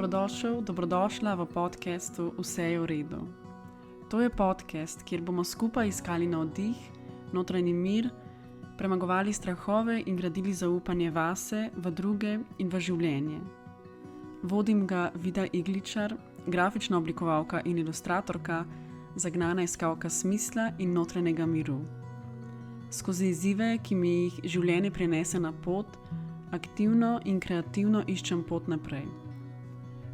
Dobrodošla v podcastu Vse je v redu. To je podcast, kjer bomo skupaj iskali navdih, notranji mir, premagovali strahove in gradili zaupanje vase, v druge in v življenje. Vodim ga Vida Igličar, grafična oblikovalka in ilustratorka, zagnana iskalka smisla in notranjega miru. Skozi izzive, ki mi jih življenje prinese na pot, aktivno in kreativno iščem pot naprej.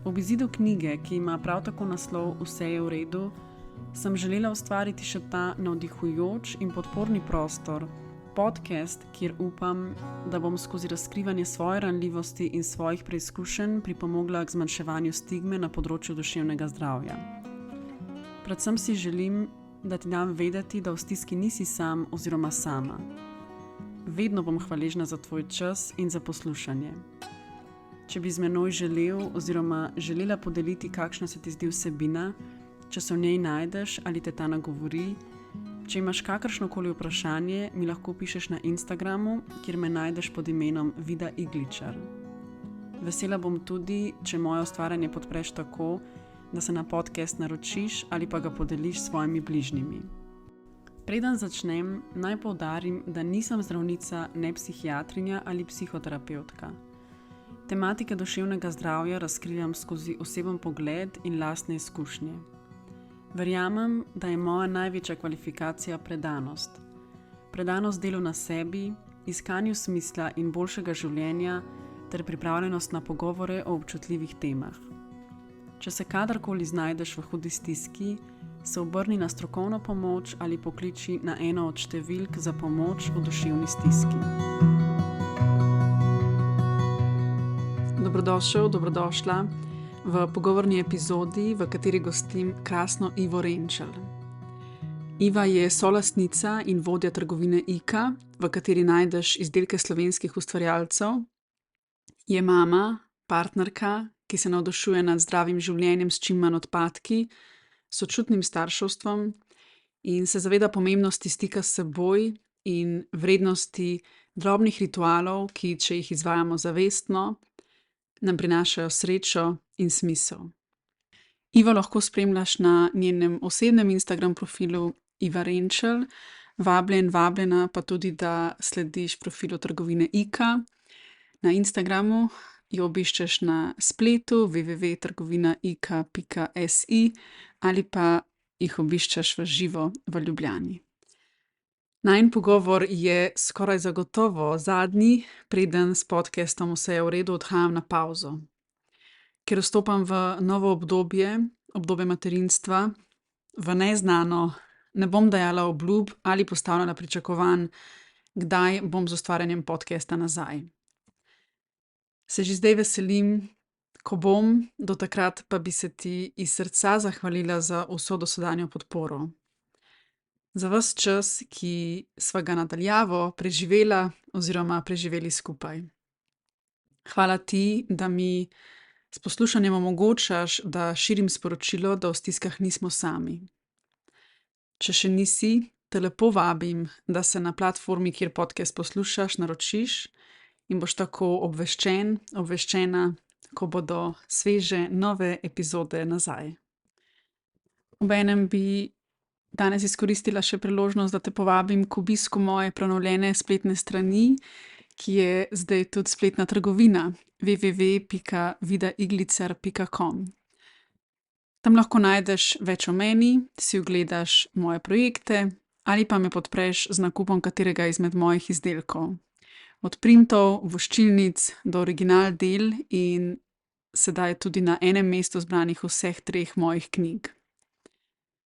Ob izidu knjige, ki ima prav tako naslov Vse je v redu, sem želela ustvariti še ta navdihujoč in podporni prostor, podcast, kjer upam, da bom skozi razkrivanje svoje ranljivosti in svojih preizkušenj pripomogla k zmanjševanju stigme na področju duševnega zdravja. Predvsem si želim, da ti dam vedeti, da v stiski nisi sam oziroma sama. Vedno bom hvaležna za tvoj čas in za poslušanje. Če bi z menoj želel oziroma želela podeliti, kakšna se ti zdi vsebina, če se v njej najdeš ali te ta nagovori, če imaš kakršnokoli vprašanje, mi lahko pišeš na Instagramu, kjer me najdeš pod imenom Vida Igličar. Vesela bom tudi, če moje ustvarjanje podpreš tako, da se na podcast naročiš ali pa ga podeliš s svojimi bližnjimi. Preden začnem, naj poudarim, da nisem zdravnica, ne psihiatrinja ali psihoterapevtka. Tematike duševnega zdravja razkrivam skozi oseben pogled in lastne izkušnje. Verjamem, da je moja največja kvalifikacija predanost. Predanost delu na sebi, iskanju smisla in boljšega življenja ter pripravljenost na pogovore o občutljivih temah. Če se kadarkoli znajdeš v hudi stiski, se obrni na strokovno pomoč ali pokliči na eno od številk za pomoč v duševni stiski. Dobrodošla v pogovorni epizodi, v kateri gostim krasno Ivo Renčel. Iva je solastnica in vodja trgovine Ika, v kateri najdeš izdelke slovenskih ustvarjalcev. Je mama, partnerka, ki se navdušuje nad zdravim življenjem s čim manj odpadki, sočutnim starševstvom in se zaveda pomembnosti stika s seboj in vrednosti drobnih ritualov, ki, če jih izvajamo zavestno, nam prinašajo srečo in smisel. Ivo lahko spremljaš na njenem osebnem Instagram profilu Iva Renčel, vabljena pa tudi, da slediš profilu trgovine Ika. Na Instagramu jo obiščeš na spletu www.trgovinaika.si ali pa jih obiščeš v živo v Ljubljani. Najin pogovor je skoraj zagotovo zadnji, preden s podcastom Vse je v redu odhajam na pavzo. Ker vstopam v novo obdobje materinstva, v neznano, ne bom dajala obljub ali postavljala pričakovanj, kdaj bom z ustvarjanjem podcasta nazaj. Se že zdaj veselim, ko bom, do takrat pa bi se ti iz srca zahvalila za vso dosedanjo podporo. Za ves čas, ki sva ga nadaljavo preživela oziroma preživeli skupaj. Hvala ti, da mi s poslušanjem omogočaš, da širim sporočilo, da v stiskah nismo sami. Če še nisi, te lepo vabim, da se na platformi, kjer podcast poslušaš, naročiš in boš tako obveščena, ko bodo sveže nove epizode nazaj. Obenem bi danes izkoristila še priložnost, da te povabim k obisku moje prenovljene spletne strani, ki je zdaj tudi spletna trgovina www.vidaiglicar.com. Tam lahko najdeš več o meni, si ogledaš moje projekte ali pa me podpreš z nakupom katerega izmed mojih izdelkov. Od printov, voščilnic do original del in sedaj tudi na enem mestu zbranih vseh 3 mojih knjig.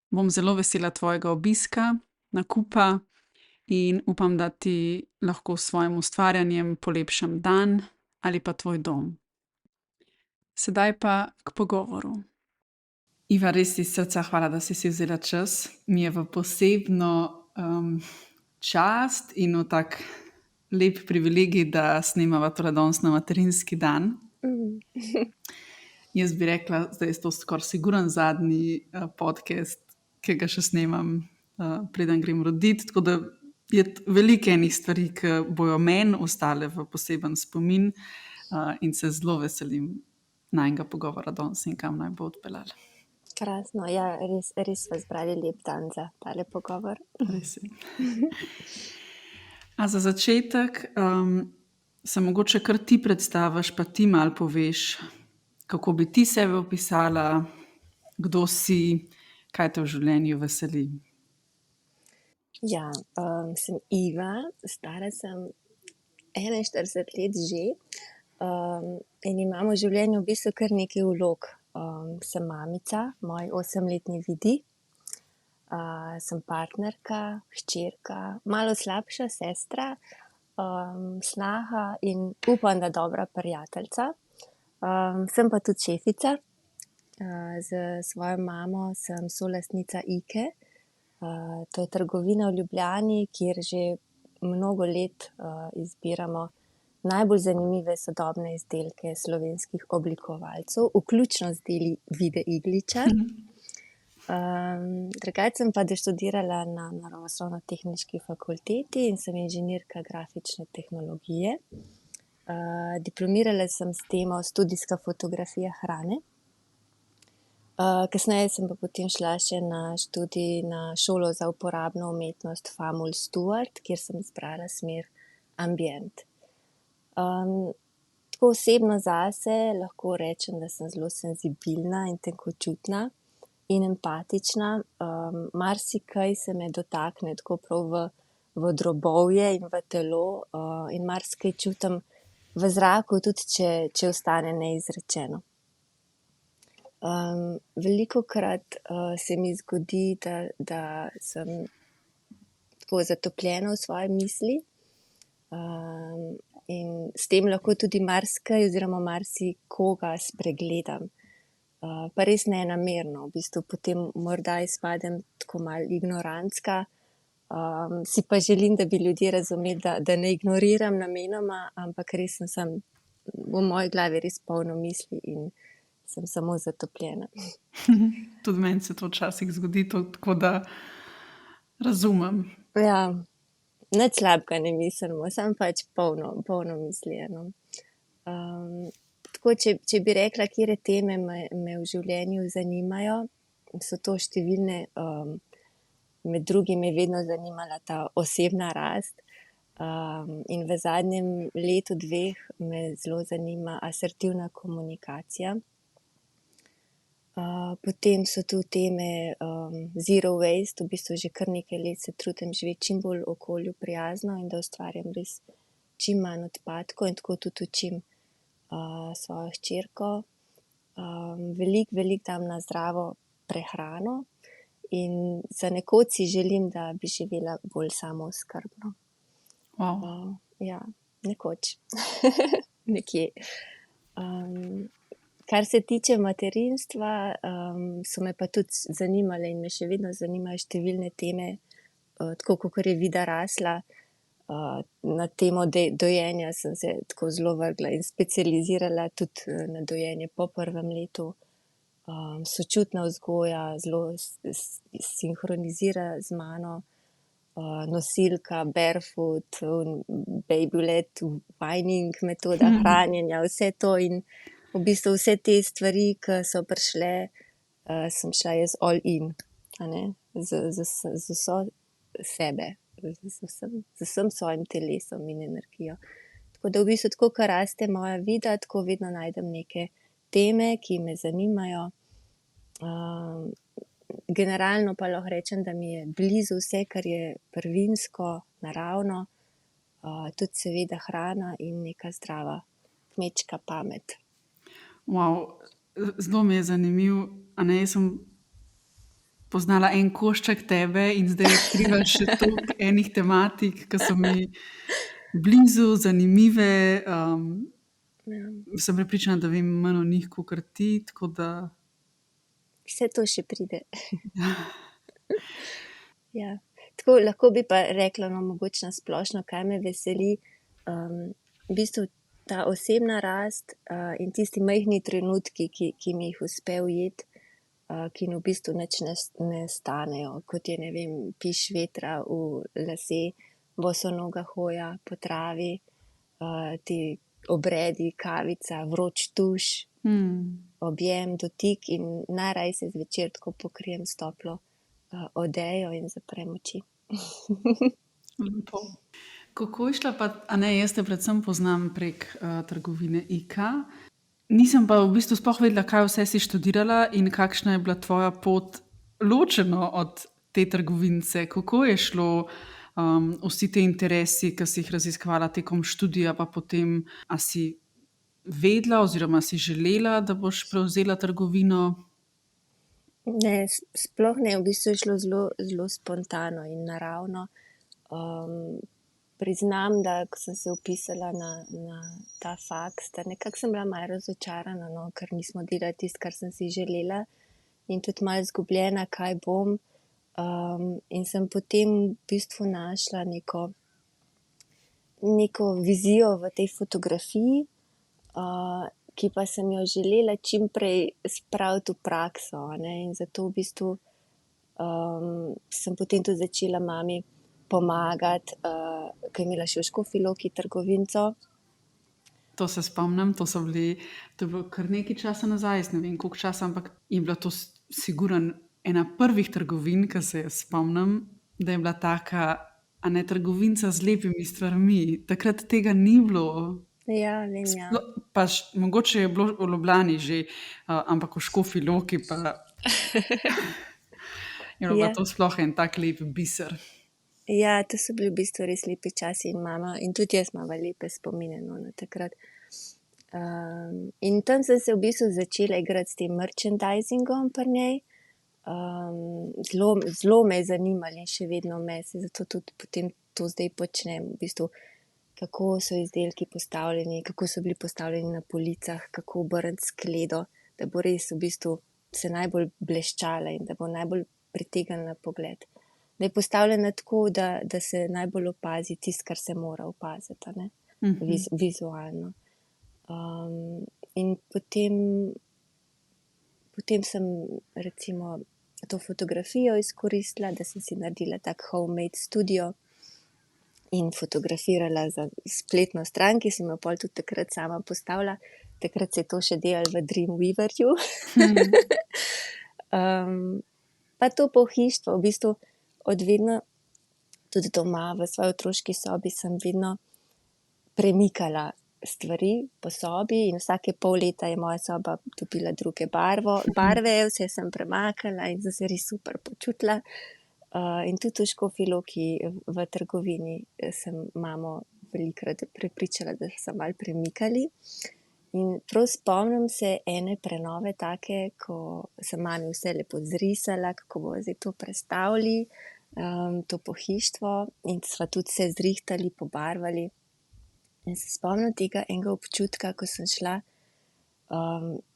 Bom zelo vesela tvojega obiska, nakupa in upam, da ti lahko s svojim ustvarjanjem polepšam dan ali pa tvoj dom. Sedaj pa k pogovoru. Iva, res iz srca hvala, da si vzela čas. Mi je v posebno čast in v tak lep privilegij, da snemava tole danes na materinski dan. Jaz bi rekla, da je to skoraj siguren zadnji podcast, ki ga še snemam, preden grem roditi, tako da je veliko enih stvari, ki bojo meni ostale v poseben spomin in se zelo veselim najnega pogovora danes in kam naj bo odpeljala. Krasno, ja, res smo zbrali lep dan za tale pogovor. Res je. A za začetek se mogoče kar ti predstaviš, pa ti malo poveš, kako bi ti sebe opisala, kdo si, kaj te v življenju veseli. Ja, sem Iva, stara sem 41 let že in imam v življenju v bistvu kar nekaj vlog. Sem mamica, moj 8-letni Vidi, sem partnerka, hčerka, malo slabša sestra, snaha in upam, da dobra prijateljica. Sem pa tudi šefica. S svojo mamo sem solastnica Ike. To je trgovina v Ljubljani, kjer že mnogo let izbiramo najbolj zanimive sodobne izdelke slovenskih oblikovalcev, vključno z deli Vide Igliča. Drugače sem pa doštudirala na Naravoslovno-tehniški fakulteti in sem inženirka grafične tehnologije. Diplomirala sem s temo studijska fotografija hrane. Kasneje sem pa potem šla še na študij na šolo za uporabno umetnost Famul Stewart, kjer sem izbrala smer ambient. Tako osebno zase lahko rečem, da sem zelo senzibilna in tenkočutna in empatična. Marsikaj se me dotakne tako prav v drobovje in v telo in marsikaj čutim v zraku, tudi če ostane neizrečeno. Velikokrat se mi zgodi, da sem tako zatopljena v svoje misli in s tem lahko tudi marsikaj oziroma marsikoga spregledam. Pa res nenamerno, v bistvu potem morda izpadem tako malo ignorantska. Si pa želim, da bi ljudje razumeli, da ne ignoriram namenoma, ampak res sem v moji glavi res polno misli in sem samo zatopljena. Tudi meni se to včasih zgodi, tako da razumem. Ja, nič slabega ne mislimo, samo pač polno misli. Tako, če bi rekla, katere teme me v življenju zanimajo, so to številne. Med drugim me je vedno zanimala ta osebna rast. In v zadnjem letu, 2 me zelo zanima asertivna komunikacija. Potem so tu teme zero waste, v bistvu že kar nekaj let se trudim živeti čim bolj okolju prijazno in da ustvarjam res čim manj odpadkov in tako tudi učim svojo hčerko. Veliko dam na zdravo prehrano in za nekoč si želim, da bi živela bolj samooskrbno. Wow. Ja, nekoč. Nekje. Kar se tiče materinstva, so me pa tudi zanimale in me še vedno zanimajo številne teme, tako kakor je Vida rasla. Na temo dojenja sem se tako zelo vrgla in specializirala tudi na dojenje po 1. letu. Sočutna vzgoja zelo sinhronizira z mano. Nosilka, barefoot, baby-led, weaning metoda hranjenja, vse to in v bistvu vse te stvari, ki so prišle, sem šla jaz all in, z vso sebe, z vsem svojim telesom in energijo. Tako da v bistvu, tako ko raste moja Vida, tako vedno najdem neke teme, ki me zanimajo. Generalno pa lahko rečem, da mi je blizu vse, kar je prvinsko, naravno, tudi seveda hrana in neka zdrava kmečka pamet. Wow, zelo mi je zanimivo, jaz sem poznala en košček tebe in zdaj odkrivaš še toliko enih tematik, ki so mi blizu, zanimive. Sem prepričana, da vem manj o njih kakor ti, tako da vse to še pride. Ja. Tako, lahko bi pa rekla, mogoče na splošno, kaj me veseli. V bistvu ta osebna rast in tisti majhni trenutki, ki mi jih uspe ujeti, ki v bistvu nič ne stanejo, kot je, ne vem, piš vetra v lase, bosonoga hoja po travi, ti obredi, kavica, vroč tuš, objem, dotik in najraje se zvečer tako pokrijem s toplo odejo in zaprem oči. Lepo. Kako je šla pa, a ne, jaz te predvsem poznam prek trgovine IKA. Nisem pa v bistvu sploh vedela, kaj vse si študirala in kakšna je bila tvoja pot ločeno od te trgovinice. Kako je šlo vsi te interesi, ki si jih raziskovala tekom študija, pa potem, a si vedela oziroma si želela, da boš prevzela trgovino? Ne, sploh ne, v bistvu je šlo zelo spontano in naravno. Priznam, da ko sem se vpisala na ta faks, da nekako sem bila malo razočarana, no, ker nismo delali tisto, kar sem si želela in tudi malo izgubljena, kaj bom. In sem potem v bistvu našla neko vizijo v tej fotografiji, ki pa sem jo želela čim prej spraviti v prakso, ne, in zato v bistvu sem potem tudi začela mami pomagati, ko je imela še v Škofji Loki trgovinco. To se spomnim, to je bilo kar nekaj časa nazaj, ne vem koliko časa, ampak je bila to sigurno ena prvih trgovin, ki se je spomnim, da je bila taka, a ne, trgovinca z lepimi stvarmi. Takrat tega ni bilo. Ja, vem, ja. Mogoče je bilo v Ljubljani že, ampak v Škofji Loki pa je bilo to sploh en tak lep biser. Ja, to so bili v bistvu res lepi časi in mama in tudi jaz imam lepe spomine, no, na takrat. In tam sem se v bistvu začela igrati s tem merchandisingom pri njej. Zelo me je zanimalo in še vedno me, zato tudi potem to zdaj počnem, v bistvu, kako so izdelki postavljeni, kako so bili postavljeni na policah, kako obrniti skledo, da bo res v bistvu se najbolj bleščala in da bo najbolj pritegnila pogled. Da je postavljena tako, da se najbolj opazi tisto, kar se mora opaziti, ne? Vizualno. In potem sem recimo to fotografijo izkoristila, da sem si naredila tak homemade studio in fotografirala za spletno stran, ki sem jo pol tudi takrat sama postavila. Takrat se je to še delalo v Dreamweaverju. Pa to pohištvo, v bistvu od vedno, tudi doma v svoji otroški sobi sem vedno premikala stvari po sobi in vsake pol leta je moja soba dobila druge barve, vse sem premakala in sem se res super počutila. In tudi v Škofji Loki v trgovini sem mamo velikokrat prepričala, da so malo premikali. In prav spomnim se ene prenove take, ko sem mami vse lepo zrisala, kako bomo zdaj to prestavili, to pohištvo in sva tudi vse zrihtali, pobarvali. In se spomnim tega enega občutka, ko sem šla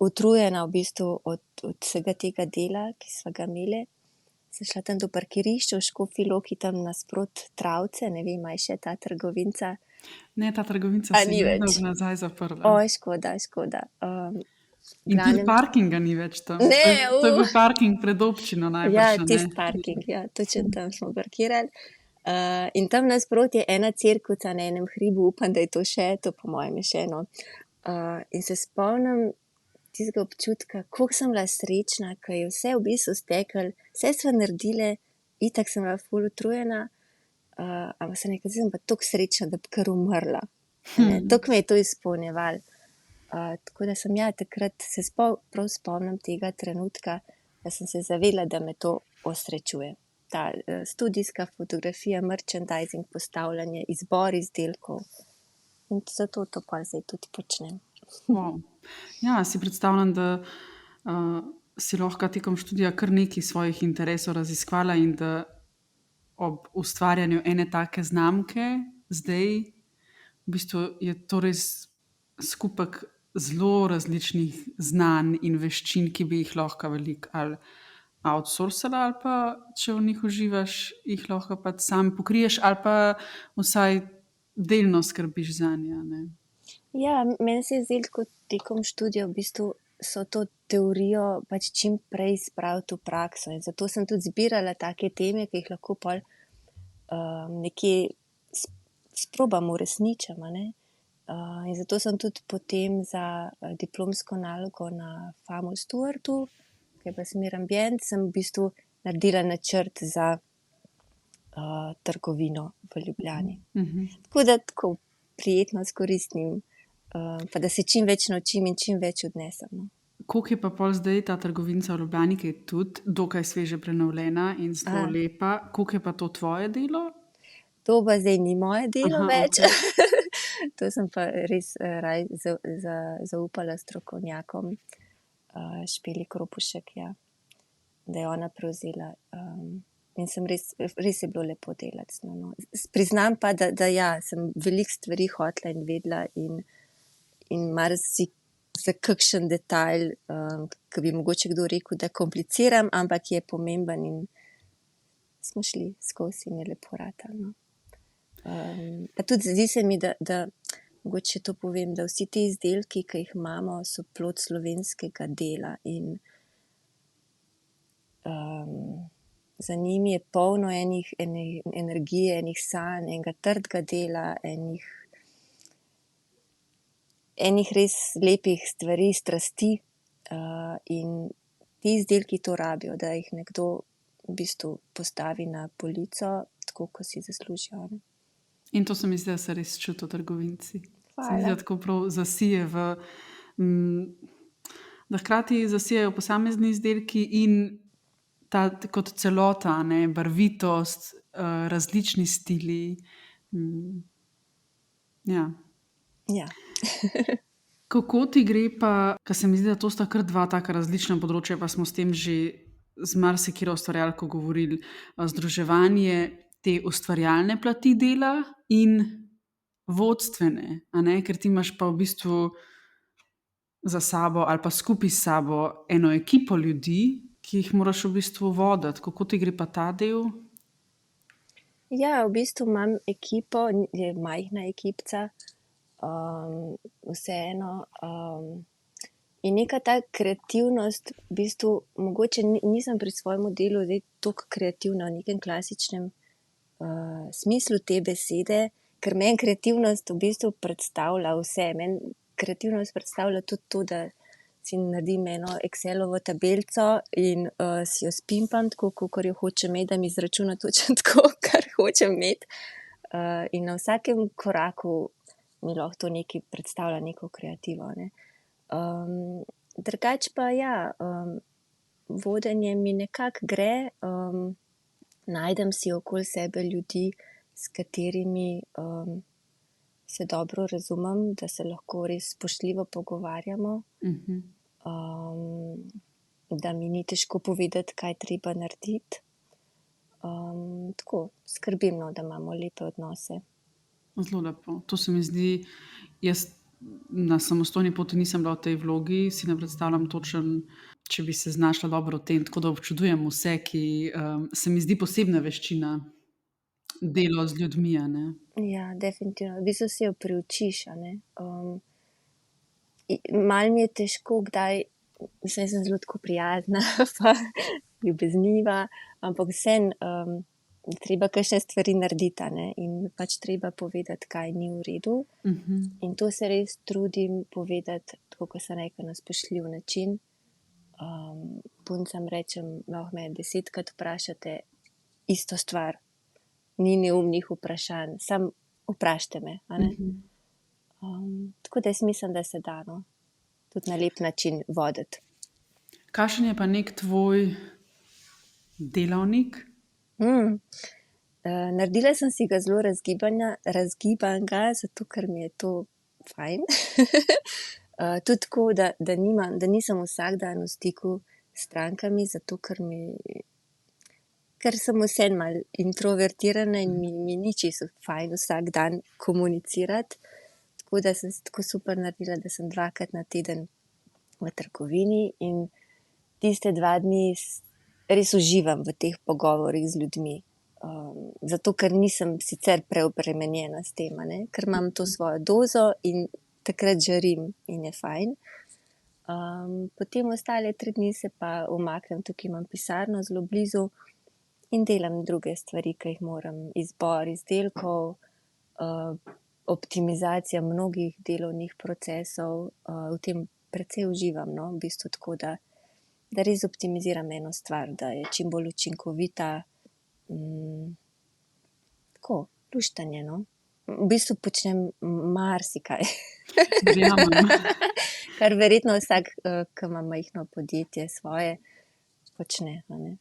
utrujena v bistvu od vsega tega dela, ki sva ga imeli. Sem šla tam do parkirišča v Škofji Loki, tam nasprot Travce, ne vem, a je še ta trgovinca. Ne, ta trgovinca se je dolgo nazaj zaprla. Oj, škoda. In tudi parkinga ni več tam. Ne, To je bil parking pred občino najbrž, Ja, ne? tisti parking, ja, točno tam smo parkirali. In tam nasproti je ena cerkvica na enem hribu, upam, da je to še, to po mojem je še eno. In se spomnim tistega občutka, koliko sem bila srečna, ko je vse v bistvu steklo, vse sva naredile, itak sem bila ful utrujena, ampak sem nekaj, sem pa toliko srečna, da bi kar umrla. Toliko me je to izpolnjevalo. Tako da sem takrat se prav spomnim tega trenutka, da sem se zavedla, da me to osrečuje. Ta studijska fotografija, merchandising, postavljanje, izbor izdelkov. In zato to pa zdaj tudi počnem. Wow. Ja, si predstavljam, da si lahko tekom študija kar nekaj svojih interesov raziskvala in da ob ustvarjanju ene take znamke zdaj v bistvu je to res skupek zelo različnih znanj in veščin, ki bi jih lahko veliko ali outsourcala ali pa, če v njih uživaš, jih lahko pa sam pokriješ ali pa vsaj delno skrbiš zanje, ne? Ja, meni se je zdelo, kot tekom študija v bistvu so to teorijo pač čim prej spraviti v prakso in zato sem tudi zbirala take teme, ki jih lahko pol nekje sprobam uresničiti, ne. In zato sem tudi potem za diplomsko nalogo na Famu Stuartu, ki je pa smer ambient, sem v bistvu naredila načrt za trgovino v Ljubljani. Tako da tako prijetno s koristnim, pa da se čim več naučim in čim več odnesem. No. Koliko je pa pol zdaj ta trgovinica v Ljubljani, ki je tudi dokaj sveže prenovljena in zelo lepa? Koliko je pa to tvoje delo? To pa zdaj ni moje delo več. To sem pa res raj zaupala strokovnjakom, Špeli Kropušek, ja, da je ona prevzela. In sem res je bilo lepo delati. No. Priznam pa, da ja, sem veliko stvari hotela in vedela in marsikaj za kakšen detajl, ki bi mogoče kdo rekel, da kompliciram, ampak je pomemben in smo šli skozi in je lepo ratalo. No. Pa tudi zdi se mi, da mogoče to povem, da vsi ti izdelki, ki jih imamo, so plod slovenskega dela in za njimi je polno enih energije, enih sanj, enega trdega dela, enih res lepih stvari, strasti, in ti izdelki to rabijo, da jih nekdo v bistvu postavi na polico, tako kot si zaslužijo. Ne? In to se mi zdi, da se res čuti v trgovinci. Hvala. Se mi zdi, da tako prav zasije da hkrati zasijajo posamezni izdelki in ta kot celota, ne, barvitost, različni stili. Ja. Ja. Kako ti gre pa, ker se mi zdi, da to sta kar dva taka različna področja, pa smo s tem že z marsikatero ustvarjalko govorili, združevanje te ustvarjalne plati dela in vodstvene, a ne? Ker ti imaš pa v bistvu za sabo ali pa skupaj s sabo eno ekipo ljudi, ki jih moraš v bistvu voditi. Kako ti gre pa ta del? Ja, v bistvu imam ekipo, je majhna ekipca, vseeno. In neka ta kreativnost, v bistvu, mogoče nisem pri svojem delu zdaj toliko kreativna v nekem klasičnem smislu te besede, ker meni kreativnost v bistvu predstavlja vse. Meni kreativnost predstavlja tudi to, da si naredim eno Excelovo tabelico in si jo spimpam tako, kakor jo hočem imeti, da mi izračuna točno tako, kar hočem imeti. In na vsakem koraku mi lahko to nekaj predstavlja, neko kreativo. Ne. Drugače pa ja, vodenje mi nekako gre, najdem si okoli sebe ljudi, s katerimi se dobro razumem, da se lahko res spoštljivo pogovarjamo, da mi ni težko povedati, kaj treba narediti. Tako, skrbim, no, da imamo lepe odnose. Zelo lepo. To se mi zdi, jaz na samostojni poti nisem bila v tej vlogi, si ne predstavljam točno, če bi se znašla dobro v tem, tako da občudujem vse, ki se mi zdi posebna veščina delo z ljudmi, a ne. Ja, definitivno. V bistvu se jo priučiš, a ne. Malo mi je težko kdaj, mislim, sem zelo tako prijazna pa ljubezniva, ampak vseeno treba kakšne stvari narediti, a ne, in pač treba povedati, kaj ni v redu. In to se res trudim povedati, tako kot sem rekla, na spoštljiv način. Puncam rečem, lahko me 10-krat vprašate isto stvar, ni neumnih vprašanj, samo vprašajte me, a ne. Tako da jaz mislim, da se da, no, tudi na lep način voditi. Kakšen je pa nek tvoj delavnik? Naredila sem si ga zelo razgibanega, zato ker mi je to fajn. Tudi tako, da nisem vsak dan v stiku s strankami, zato ker sem vseeno malo introvertirana in mi ni čisto fajn vsak dan komunicirati. Tako da sem si tako super naredila, da sem 2-krat na teden v trgovini in tiste 2 dni res uživam v teh pogovorih z ljudmi. Zato, ker nisem sicer preobremenjena s tem, a ne, ker imam to svojo dozo in takrat žarim in je fajn. Potem ostale 3 dni se pa umaknem, tukaj imam pisarno zelo blizu in delam druge stvari, ki jih moram, izbor izdelkov, optimizacija mnogih delovnih procesov, v tem precej uživam, no, v bistvu tako, da res optimiziram eno stvar, da je čim bolj učinkovita, tako, luštanje, no. V bistvu počnem marsikaj. Verjamem. Kar verjetno vsak, ki ima majhno podjetje svoje, počne, a ne.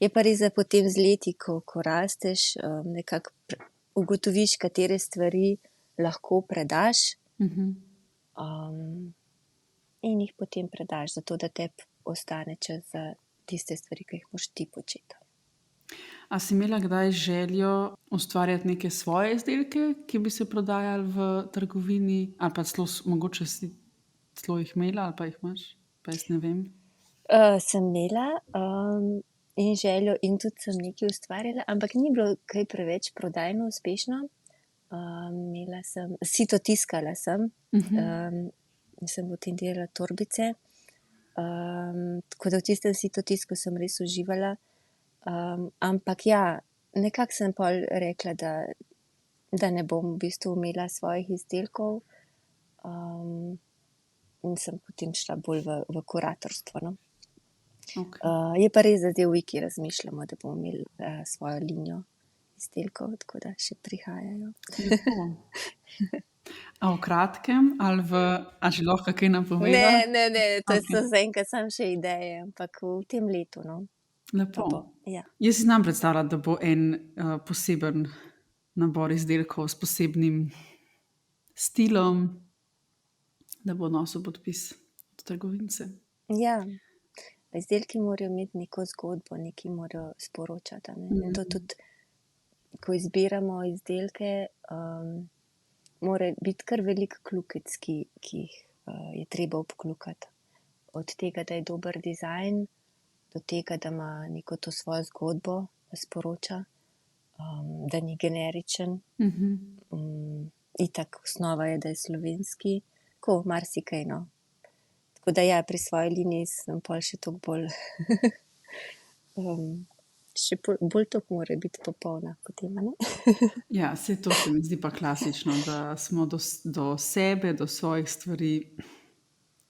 Je pa res, da potem z leti, ko rasteš, nekako ugotoviš, katere stvari lahko predaš, in jih potem predaš, zato da tebi ostane čas za tiste stvari, ki jih moraš ti početi. A si imela kdaj željo ustvarjati neke svoje izdelke, ki bi se prodajali v trgovini, ali pa celo mogoče si celo jih imela, ali pa jih imaš, pa jaz ne vem. Sem imela, in željo in tudi sem nekaj ustvarjala, ampak ni bilo kaj preveč prodajno uspešno. Imela sem, sito tiskala sem, sem potem delala torbice, tako da v tistem sitotisku sem res uživala. Ampak ja, nekako sem pol rekla, da ne bom v bistvu imela svojih izdelkov, in sem potem šla bolj v kuratorstvo, no. Okay. Je pa res, da zdaj v Iki razmišljamo, da bomo imeli svojo linijo izdelkov, tako da še prihajajo. Lepo. A v kratkem ali a že lahko kaj napoveda? Ne, to Okay. so zaenkrat samo še ideje, ampak v tem letu, no. Lepo. Ja. Jaz si znam predstavljati, da bo en poseben nabor izdelkov s posebnim stilom, da bo nosil podpis od trgovince. Ja, izdelki morajo imeti neko zgodbo, nekaj morajo sporočati, a ne. In to tudi, ko izbiramo izdelke, mora biti kar veliko kljukic, ki jih je treba obkljukati. Od tega, da je dober dizajn, do tega, da ima neko to svojo zgodbo, da sporoča, da ni generičen. Itak osnova je, da je slovenski, tako marsikaj, no. Tako da ja, pri svoji liniji sem pol še toliko bolj, še bolj toliko mora biti popolna potem, a ne. Ja, saj to se mi zdi pa klasično, da smo do sebe, do svojih stvari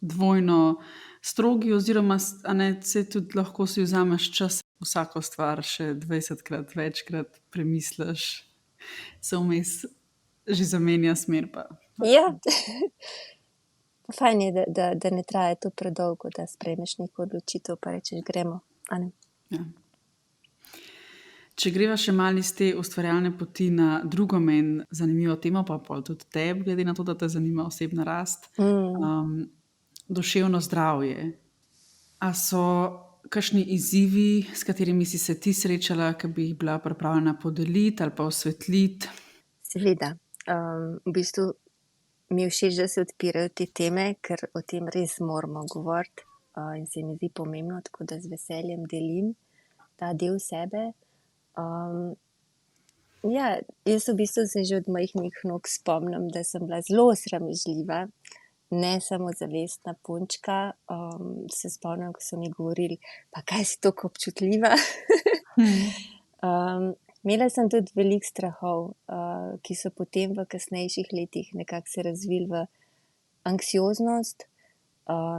dvojno strogi, oziroma a ne, saj tudi lahko si vzameš čas, vsako stvar še 20-krat, večkrat premisliš, se vmes že zamenja smer pa. Ja. Fajn je, da ne traja to predolgo, da sprejmeš neko odločitev pa rečeš, gremo, a ne. Ja. Če greva še malo iz te ustvarjalne poti na drugo meni zanimivo temo, pa pol tudi tebi, glede na to, da te zanima osebna rast, duševno zdravje. A so kakšni izzivi, s katerimi si se ti srečala, ki bi jih bila pripravljena podeliti ali pa osvetliti? Seveda. V bistvu mi je všeč, da se odpirajo te teme, ker o tem res moramo govoriti, in se mi zdi pomembno, tako da z veseljem delim ta del sebe. Ja, jaz v bistvu se že od majhnih nog spomnim, da sem bila zelo sramežljiva, ne samozavestna punčka. Se spomnim, ko so mi govorili, pa kaj si toliko občutljiva. Imela sem tudi veliko strahov, ki so potem v kasnejših letih nekako se razvili v anksioznost.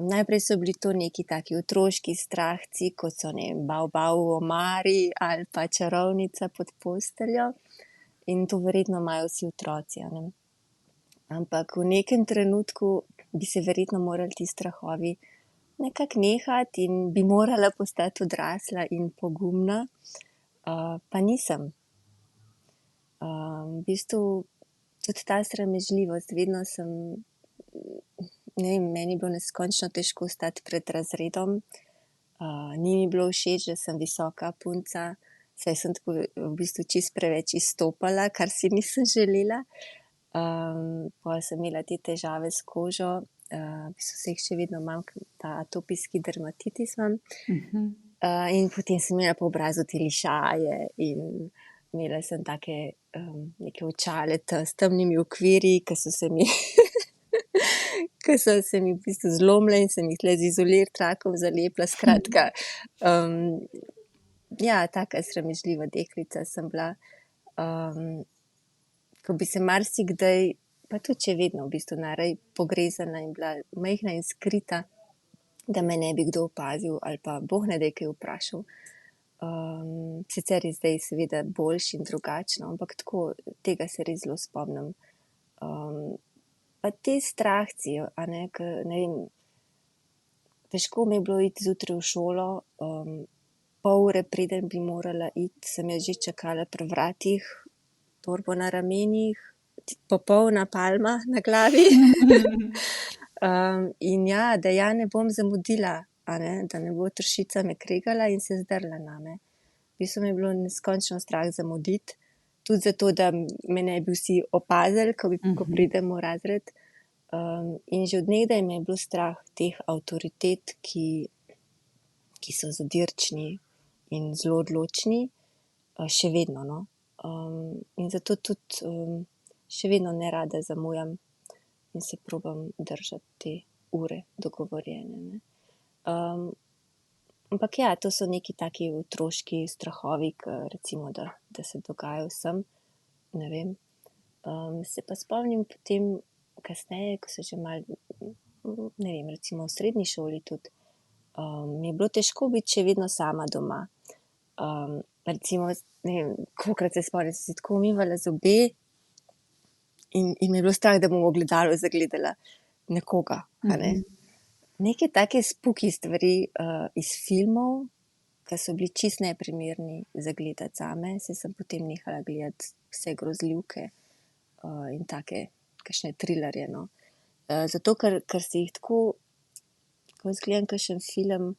Najprej so bili to neki taki otroški strahci, kot so, ne vem, bav v omari ali pa čarovnica pod posteljo. In to verjetno imajo vsi otroci, a ne. Ampak v nekem trenutku bi se verjetno morali ti strahovi nekako nehati in bi morala postati odrasla in pogumna. Pa nisem. V bistvu tudi ta sramežljivost, vedno sem, ne vem, meni je bilo neskončno težko stati pred razredom. Ni mi bilo všeč, da sem visoka punca, saj sem tako v bistvu čisto preveč izstopala, kar si nisem želela. Pol sem imela te težave s kožo, v bistvu se jih še vedno imam, ta atopijski dermatitis imam. In potem sem imela po obrazu te lišaje in imela sem take neke očale s temnimi okvirji, ki so se mi v bistvu zlomile in sem jih tule z izolier trakom zalepila, skratka. Ja, taka sramežljiva deklica sem bila. Ko bi se marsikdaj pa tudi če vedno v bistvu naraj pogrezana in bila majhna in skrita, da me ne bi kdo opazil ali pa Bog ne daj kaj vprašal. Sicer je zdaj seveda boljši in drugačno, ampak tako, tega se res zelo spomnim. Pa te strahci, a ne, ne vem, težko mi je bilo iti zjutraj v šolo, pol ure preden bi morala iti, sem jaz že čakala pri vratih, torbo na ramenih, popolna palma na glavi. In ja, da ja ne bom zamudila, a ne, da ne bo Tršica me kregala in se zdrla name. V bistvu mi je bilo neskončno strah zamuditi, tudi zato, da me ne bi vsi opazili, ko pridem v razred. In že od nekdaj me je bilo strah teh avtoritet, ki so zadirčni in zelo odločni, še vedno, no. In zato tudi še vedno nerada zamujam in se probam držati te ure dogovorjene, ne. Ampak ja, to so neki taki otroški strahovi, recimo, da se dogajajo vsem, ne vem. Se pa spomnim potem kasneje, ko se že malo, ne vem, recimo v srednji šoli tudi, mi je bilo težko biti še vedno sama doma. Recimo, ne vem, kolikokrat se spomnim, sem si tako umivala zobe in mi je bilo strah, da bom v ogledalu zagledala nekoga, a ne. Neke take spooky stvari iz filmov, ki so bili čisto neprimerni za gledati zame, saj sem potem nehala gledati vse grozljivke in take kakšne trilerje, no. Zato, ker si jih tako, ko jaz gledam kakšen film,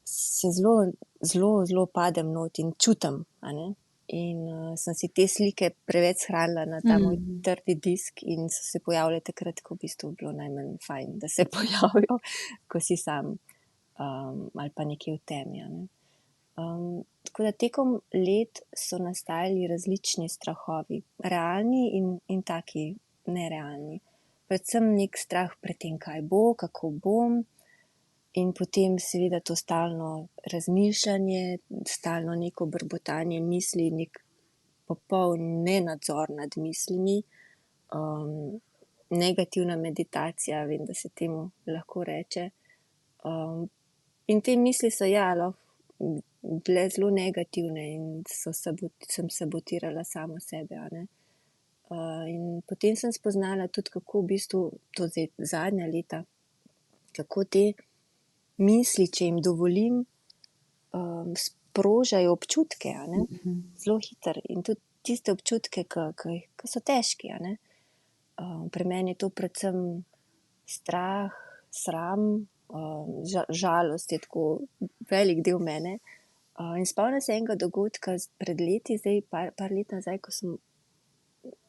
se zelo padem not in čutim, a ne. In sem si te slike preveč shranila na ta moj trdi disk in so se pojavile takrat, ko v bistvu bilo najmanj fajn, da se pojavijo, ko si sam ali pa nekje v temi, a ne. Tako da tekom let so nastajali različni strahovi, realni in taki nerealni. Predvsem neki strah pred tem, kaj bo, kako bom, in potem seveda to stalno razmišljanje, stalno neko brbotanje misli, neki popoln nenadzor nad mislimi, negativna meditacija, vem, da se temu lahko reče. In te misli so lahko bile zelo negativne in sem sabotirala samo sebe, a ne. In potem sem spoznala tudi, kako v bistvu to zdaj zadnja leta, kako te misli, če jim dovolim, sprožajo občutke, a ne, zelo hitro. In tudi tiste občutke, ki so težki, a ne. Pri meni je to predvsem strah, sram, žalost je tako velik del mene. In spomnim se enega dogodka pred leti, zdaj par let nazaj, ko sem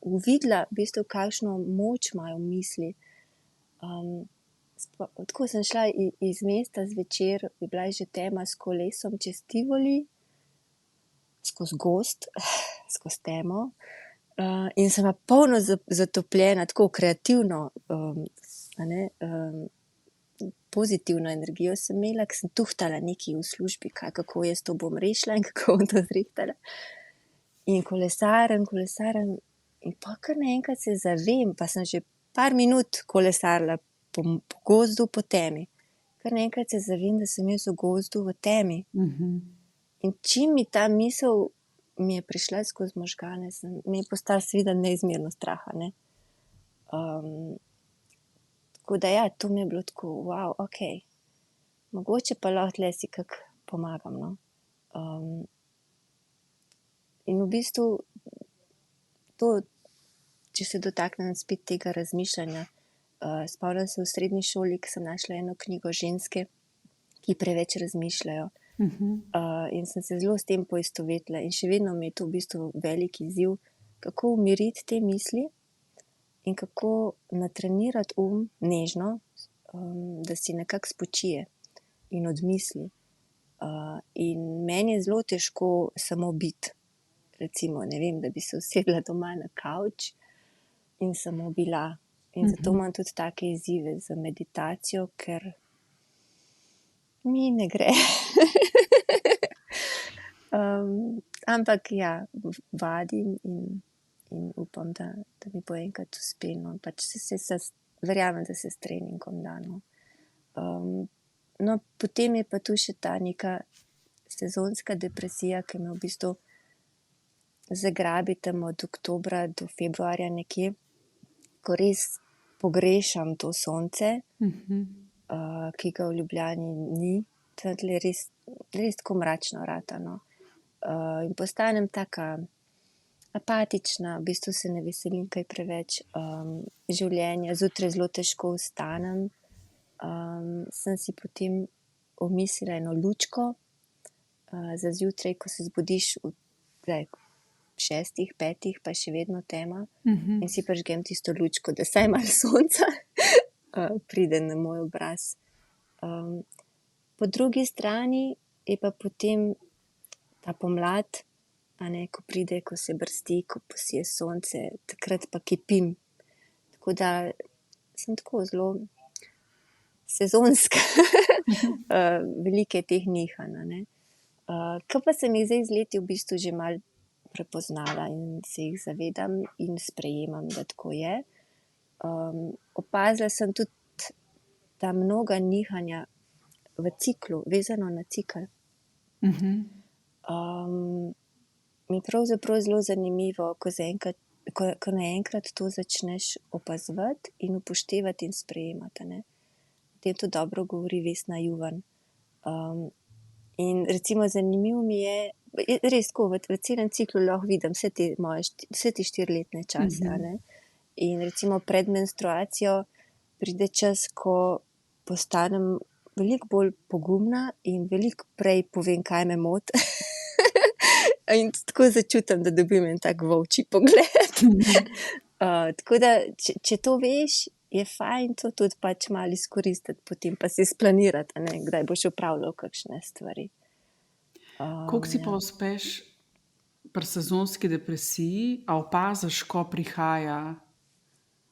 uvidela v bistvu, kakšno moč imajo misli. Tako sem šla iz mesta zvečer, je bila že tema, s kolesom čez Tivoli, skozi gozd, skozi temo. In sem bila polno zatopljena, tako kreativno, a ne, pozitivno energijo sem imela, ker sem tuhtala nekaj v službi, kako jaz to bom rešila in kako bom to zrihtala. In kolesarim in pa kar naenkrat se zavem, pa sem že par minut kolesarila po gozdu, po temi. Kar naenkrat se zavem, da sem jaz v gozdu, v temi. In čim mi ta misel mi je prišla skozi možgane, mi je postalo seveda neizmerno strah, a ne. Tako da ja, to mi je bilo tako, wow, okej, mogoče pa lahko tule si kako pomagam, no. In v bistvu to, če se dotaknem spet tega razmišljanja, spomnim se v srednji šoli, ko sem našla eno knjigo Ženske, ki preveč razmišljajo. In sem se zelo s tem poistovetila in še vedno mi je to v bistvu velik izziv, kako umiriti te misli in kako natrenirati nežno, da si nekako spočije in odmisli. In meni je zelo težko samo biti. Recimo, ne vem, da bi se usedla doma na kavč in samo bila. In zato imam tudi take izzive z meditacijo, ker mi ne gre. Ampak ja, vadim in upam, da mi bo enkrat uspelo. Pač verjamem, da se s treningom da. No, potem je pa tu še ta neka sezonska depresija, ki me v bistvu zagrabi tam od oktobra do februarja nekje, ko res pogrešam to sonce, ki ga v Ljubljani ni. Tam je res tako mračno ratano. In postanem taka apatična, v bistvu se ne veselim kaj preveč življenja, zjutraj zelo težko vstanem. Sem si potem omislila eno lučko za zjutraj, ko se zbudiš v 6, 5, pa še vedno tema, in si prižgem tisto lučko, da saj malo sonca pride na moj obraz. Po drugi strani je pa potem ta pomlad, ko pride, ko se brsti, ko posije sonce, takrat pa kipim. Tako da sem tako zelo sezonska, velike teh nihanj. Ko pa sem jih zdaj z leti v bistvu že malo prepoznala in se jih zavedam in sprejemam, da tako je. Opazila sem tudi ta mnoga nihanja v ciklu, vezano na cikel. Mi je pravzaprav zelo zanimivo, ko naenkrat to začneš opazovati in upoštevati in sprejemati. O tem to dobro govori Vesna Juvan. In recimo zanimivo mi je, res tako, v celem ciklu lahko vidim vse te 4-letne čase. In recimo pred menstruacijo pride čas, ko postanem veliko bolj pogumna in veliko prej povem, kaj me moti. In tako začutim, da dobim en tak volčji pogled. Tako da, če to veš, je fajn to tudi pač malo izkoristiti, potem pa si splanirati, kdaj boš opravljal kakšne stvari. Koliko si pa uspeš pri sezonski depresiji, a opaziš, ko prihaja,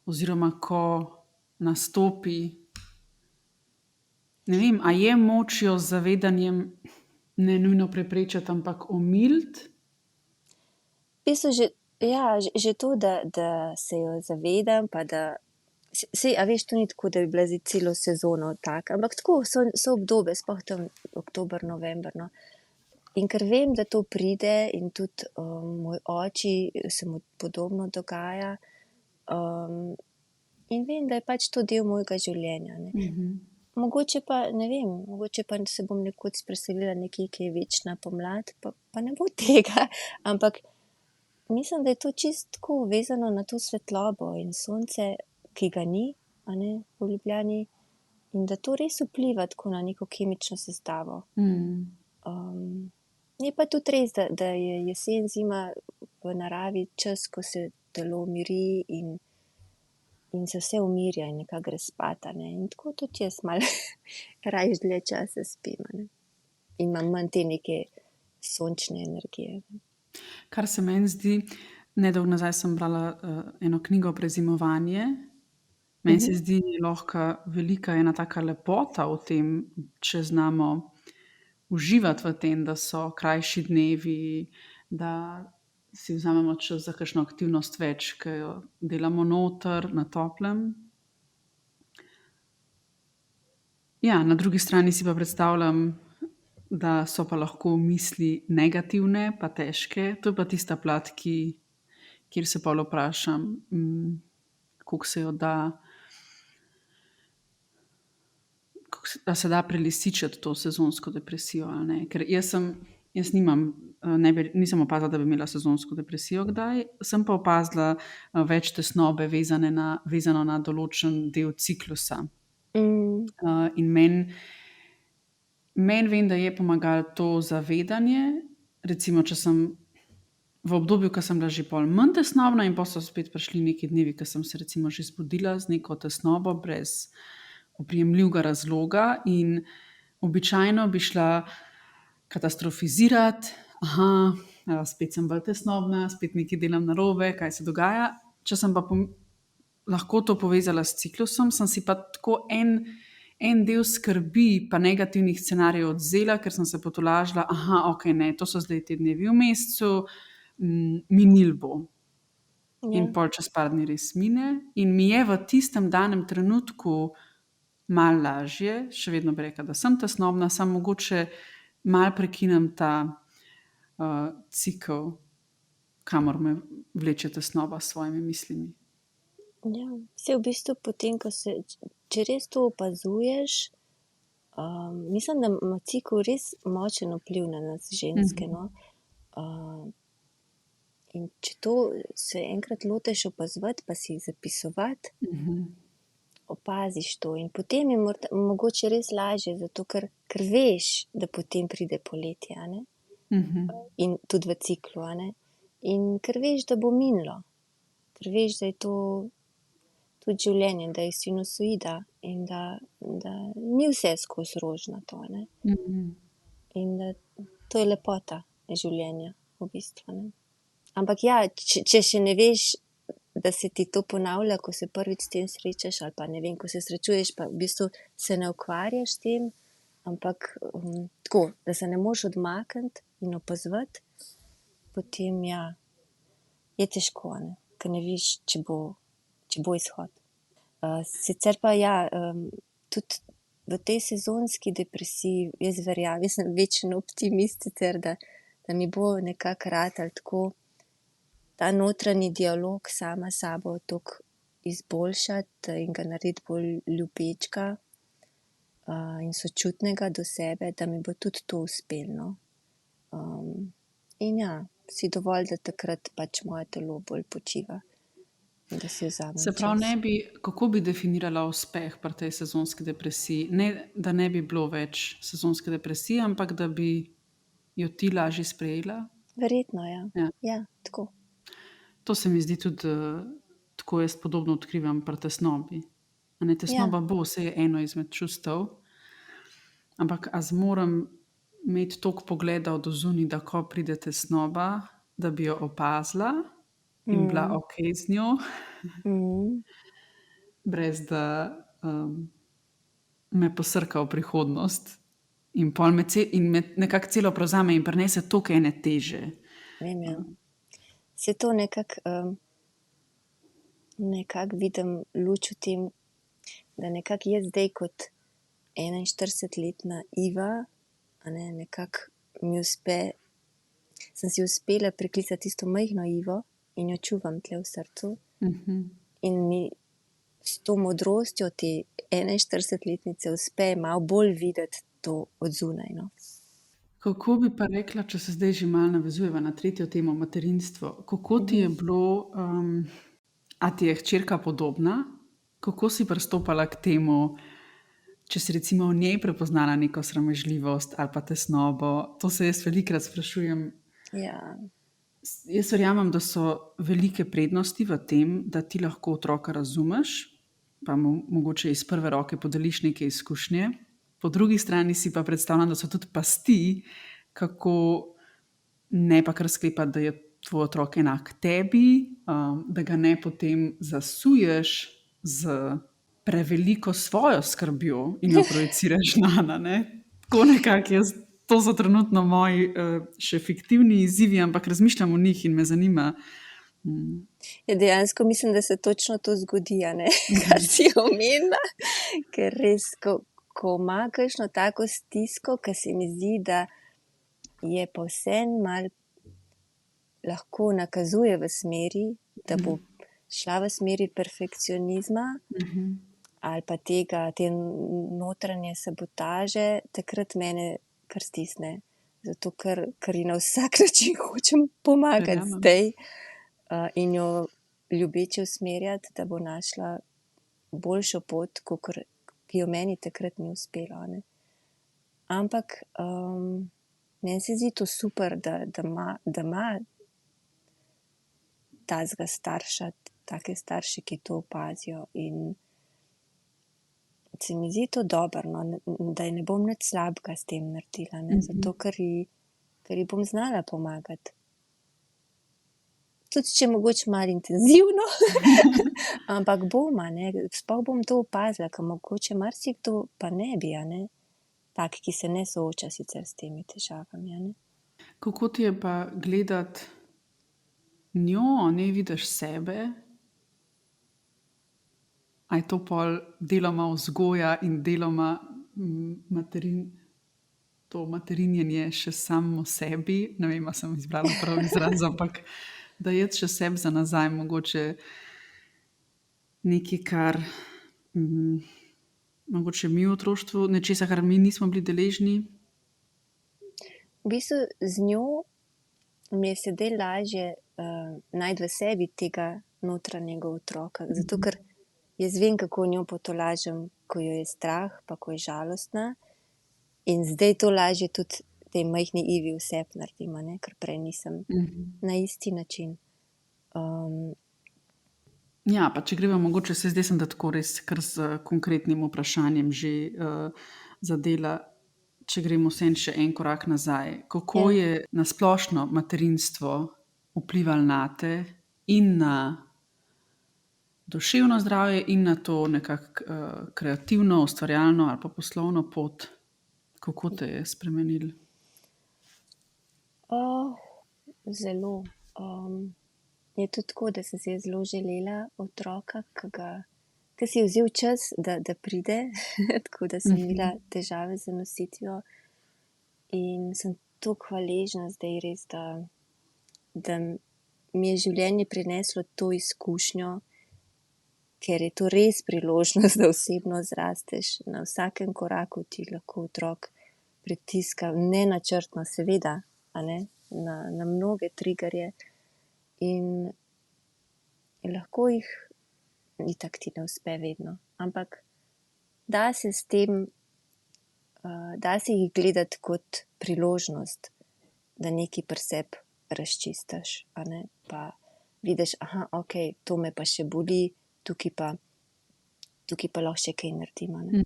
oziroma ko nastopi? Ne vem, a je moč jo z zavedanjem ne nujno preprečiti, ampak omiliti? V bistvu že to, da se jo zavedam, pa da a veš, to ni tako, da bi bila zdaj celo sezono tak, ampak tako so obdobje, sploh tam oktober, november, no. In ker vem, da to pride in tudi moj oči se mu podobno dogaja, in vem, da je pač to del mojega življenja. Mogoče pa, ne vem, mogoče pa se bom nekoč preselila nekje, ki je večna pomlad, pa ne bo tega, ampak mislim, da je to čisto tako vezano na to svetlobo in sonce, ki ga ni, v Ljubljani, in da to res vpliva tako na neko kemično sestavo. Je pa tudi res, da je jesen, zima v naravi čas, ko se telo umiri in se vse umirja in nekako gre spat. In tako tudi jaz malo raje dlje časa spim. In imam manj te neke sončne energije. Kar se meni zdi, nedolgo nazaj sem brala eno knjigo Prezimovanje. Meni se zdi lahko velika ena taka lepota v tem, če znamo uživati v tem, da so krajši dnevi, da si vzamemo čas za kakšno aktivnost več, ki jo delamo noter, na toplem. Ja, na drugi strani si pa predstavljam, da so pa lahko misli negativne, pa težke. To je pa tista plat, kjer se pa vprašam, kako se jo da se da prelisičiti to sezonsko depresijo, ali ne. Ker jaz nisem opazila, da bi imela sezonsko depresijo kdaj, sem pa opazila več tesnobe vezano na določen del ciklusa. In meni vem, da je pomagalo to zavedanje, recimo, če sem v obdobju, ko sem bila že pol manj tesnobna in potem so spet prišli neki dnevi, ko sem se recimo že zbudila z neko tesnobo brez oprijemljivega razloga in običajno bi šla katastrofizirati, spet sem bolj tesnobna, spet nekaj delam narobe, kaj se dogaja. Če sem pa lahko to povezala s ciklusom, sem si pa tako en del skrbi pa negativnih scenarijev odzela, ker sem se potolažila, ok, ne, to so zdaj te dnevi v mesecu, minil bo. Ja. in pol čez par dni res mine. In mi je v tistem danem trenutku malo lažje, še vedno bi rekla, da sem tesnobna, samo mogoče malo prekinem ta cikel, kamor me vleče tesnoba s svojimi mislimi. Ja, vse v bistvu potem, če res to opazuješ, mislim, da ima cikel res močen vpliv na nas ženske, no. In če to se enkrat lotiš opazovati, pa si zapisovati, opaziš to in potem je mogoče res lažje, zato ker veš, da potem pride poletje, a ne? In tudi v ciklu, a ne? In ker veš, da bo minilo, ker veš, da je to tudi življenje, da je sinusoida in da ni vse skozi rožnato, a ne? In da to je lepota življenja v bistvu, ne? Ampak ja, če še ne veš, da se ti to ponavlja, ko se prvič s tem srečaš, ali pa ne vem, ko se srečuješ, pa v bistvu se ne ukvarjaš s tem, ampak tako, da se ne moreš odmakniti in opazovati, potem ja, je težko, ne? Ker ne veš, če bo izhod. Sicer pa ja, tudi v tej sezonski depresiji, jaz verjamem, jaz sem večen optimist sicer, da mi bo nekako ratalo tako, ta notranji dialog sama s sabo toliko izboljšati in ga narediti bolj ljubečega in sočutnega do sebe, da mi bo tudi to uspelo, no. In ja, si dovolj, da takrat pač moje telo bolj počiva. Da si vzamem čas. Se pravi, kako bi definirala uspeh pri tej sezonski depresiji? Ne, da ne bi bilo več sezonske depresije, ampak da bi jo ti lažje sprejela? Verjetno, ja. Ja, tako. To se mi zdi tudi, tako jaz podobno odkrivam pri tesnobi. Tesnoba bo, vse je eno izmed čustev, ampak a zmorem imeti toliko pogleda od zunaj, da ko pride tesnoba, da bi jo opazila in bila ok z njo, brez da me posrka v prihodnost in pol me nekako celo prevzame in prinese toliko ene teže. Vem, ja. Se to nekako vidim luč v tem, da nekako jaz zdaj kot 41-letna Iva, a ne, nekako mi uspe, sem si uspela priklicati tisto majhno Ivo in jo čuvam tle v srcu. In mi s to modrostjo te 41-letnice uspe malo bolj videti to od zunaj, no. Kako bi pa rekla, če se zdaj že malo navezujeva na tretjo temo, materinstvo, kako ti je bilo, a ti je hčerka podobna? Kako si pristopala k temu, če si recimo v njej prepoznala neko sramežljivost ali pa tesnobo? To se jaz velikokrat sprašujem. Ja. Jaz verjamem, da so velike prednosti v tem, da ti lahko otroka razumeš, pa mogoče iz prve roke podeliš neke izkušnje. Po drugi strani si pa predstavljam, da so tudi pasti, kako ne pa kar sklepati, da je tvoj otrok enak tebi, da ga ne potem zasuješ z preveliko svojo skrbjo in jo projiciraš nanj, ne? Tako nekako jaz, to so trenutno moji še fiktivni izzivi, ampak razmišljam o njih in me zanima. Ja, dejansko mislim, da se točno to zgodi, a ne, kar si omenila, ker res, ko ima kakšno tako stisko, ke se mi zdi, da je pa vseeno malo lahko nakazuje v smeri, da bo šla v smeri perfekcionizma ali pa te notranje sabotaže, takrat mene kar stisne. Zato, ker ji na vsak način hočem pomagati zdaj in jo ljubeče usmerjati, da bo našla boljšo pot, kakor ki jo meni takrat ni uspelo, a ne. Ampak meni se zdi to super, da ima takega starša, take starše, ki to opazijo, in se mi zdi to dobro, no, da ji ne bom nič slabega s tem naredila, ne, zato ker ji bom znala pomagati. Tudi če mogoče malo intenzivno, ampak bom, a ne, sploh bom to opazila, ker mogoče marsikdo pa ne bi, a ne, tak, ki se ne sooča sicer s temi težavami, a ne. Kako ti je pa gledati njo ne vidiš sebe, a je to pol deloma vzgoja in deloma to materinjenje še samo sebi, ne vem, a sem izbrala prav izraz, ampak da je še sebi za nazaj mogoče nekaj, kar mogoče mi v otroštvu, nečesa, kar mi nismo bili deležni. V bistvu z njo mi je sedaj lažje najti v sebi tega notranjega otroka, zato ker jaz vem, kako njo potolažim, ko jo je strah, pa ko je žalostna, in zdaj to lažje tudi tej majhni Ivi v sebi naredim, ne, ker prej nisem na isti način. Ja, pa če gremo mogoče, se zdaj sem da tako res kar z konkretnim vprašanjem že zadela, če gremo vseeno še en korak nazaj. Kako Ja. je na splošno materinstvo vplivalo nate in na duševno zdravje in na to nekako kreativno, ustvarjalno ali pa poslovno pot? Kako te je spremenilo? Zelo. Je tudi tako, da sem si zelo želela otroka, ki si je vzel čas, da pride, tako da sem imela težave z nositvijo. In sem toliko hvaležna zdaj res, da mi je življenje prineslo to izkušnjo, ker je to res priložnost, da osebno zrasteš. Na vsakem koraku ti lahko otrok pritiska, nenačrtno seveda, a ne, na mnoge triggerje. In lahko jih itak ti ne uspe vedno, ampak da se s tem, da se jih gledati kot priložnost, da nekaj pri sebi razčistiš, a ne, pa vidiš, ok, to me pa še boli, tukaj pa lahko še kaj naredim, a ne.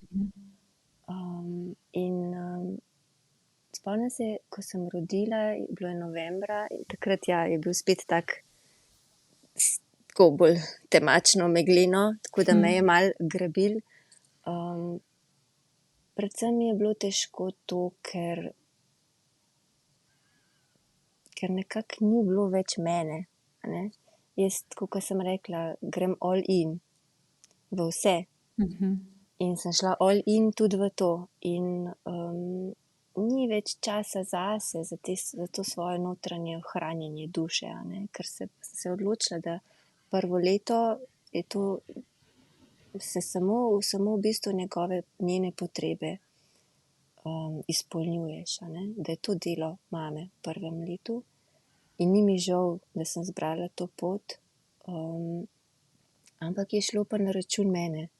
Spomnim se, ko sem rodila, bilo je novembra, in takrat je bil spet tako bolj temačno, megleno, tako da me je malo grabilo. Predvsem mi je bilo težko to, ker nekako ni bilo več mene, a ne. Jaz, tako kot sem rekla, grem all in v vse. In sem šla all in tudi v to. In ni več časa zase, za to svoje notranje ohranjanje duše, a ne, ker sem se odločila, da prvo leto je to, se samo v bistvu njene potrebe izpolnjuješ, a ne, da je to delo mame v prvem letu. In ni mi žal, da sem zbrala to pot, ampak je šlo pa na račun mene.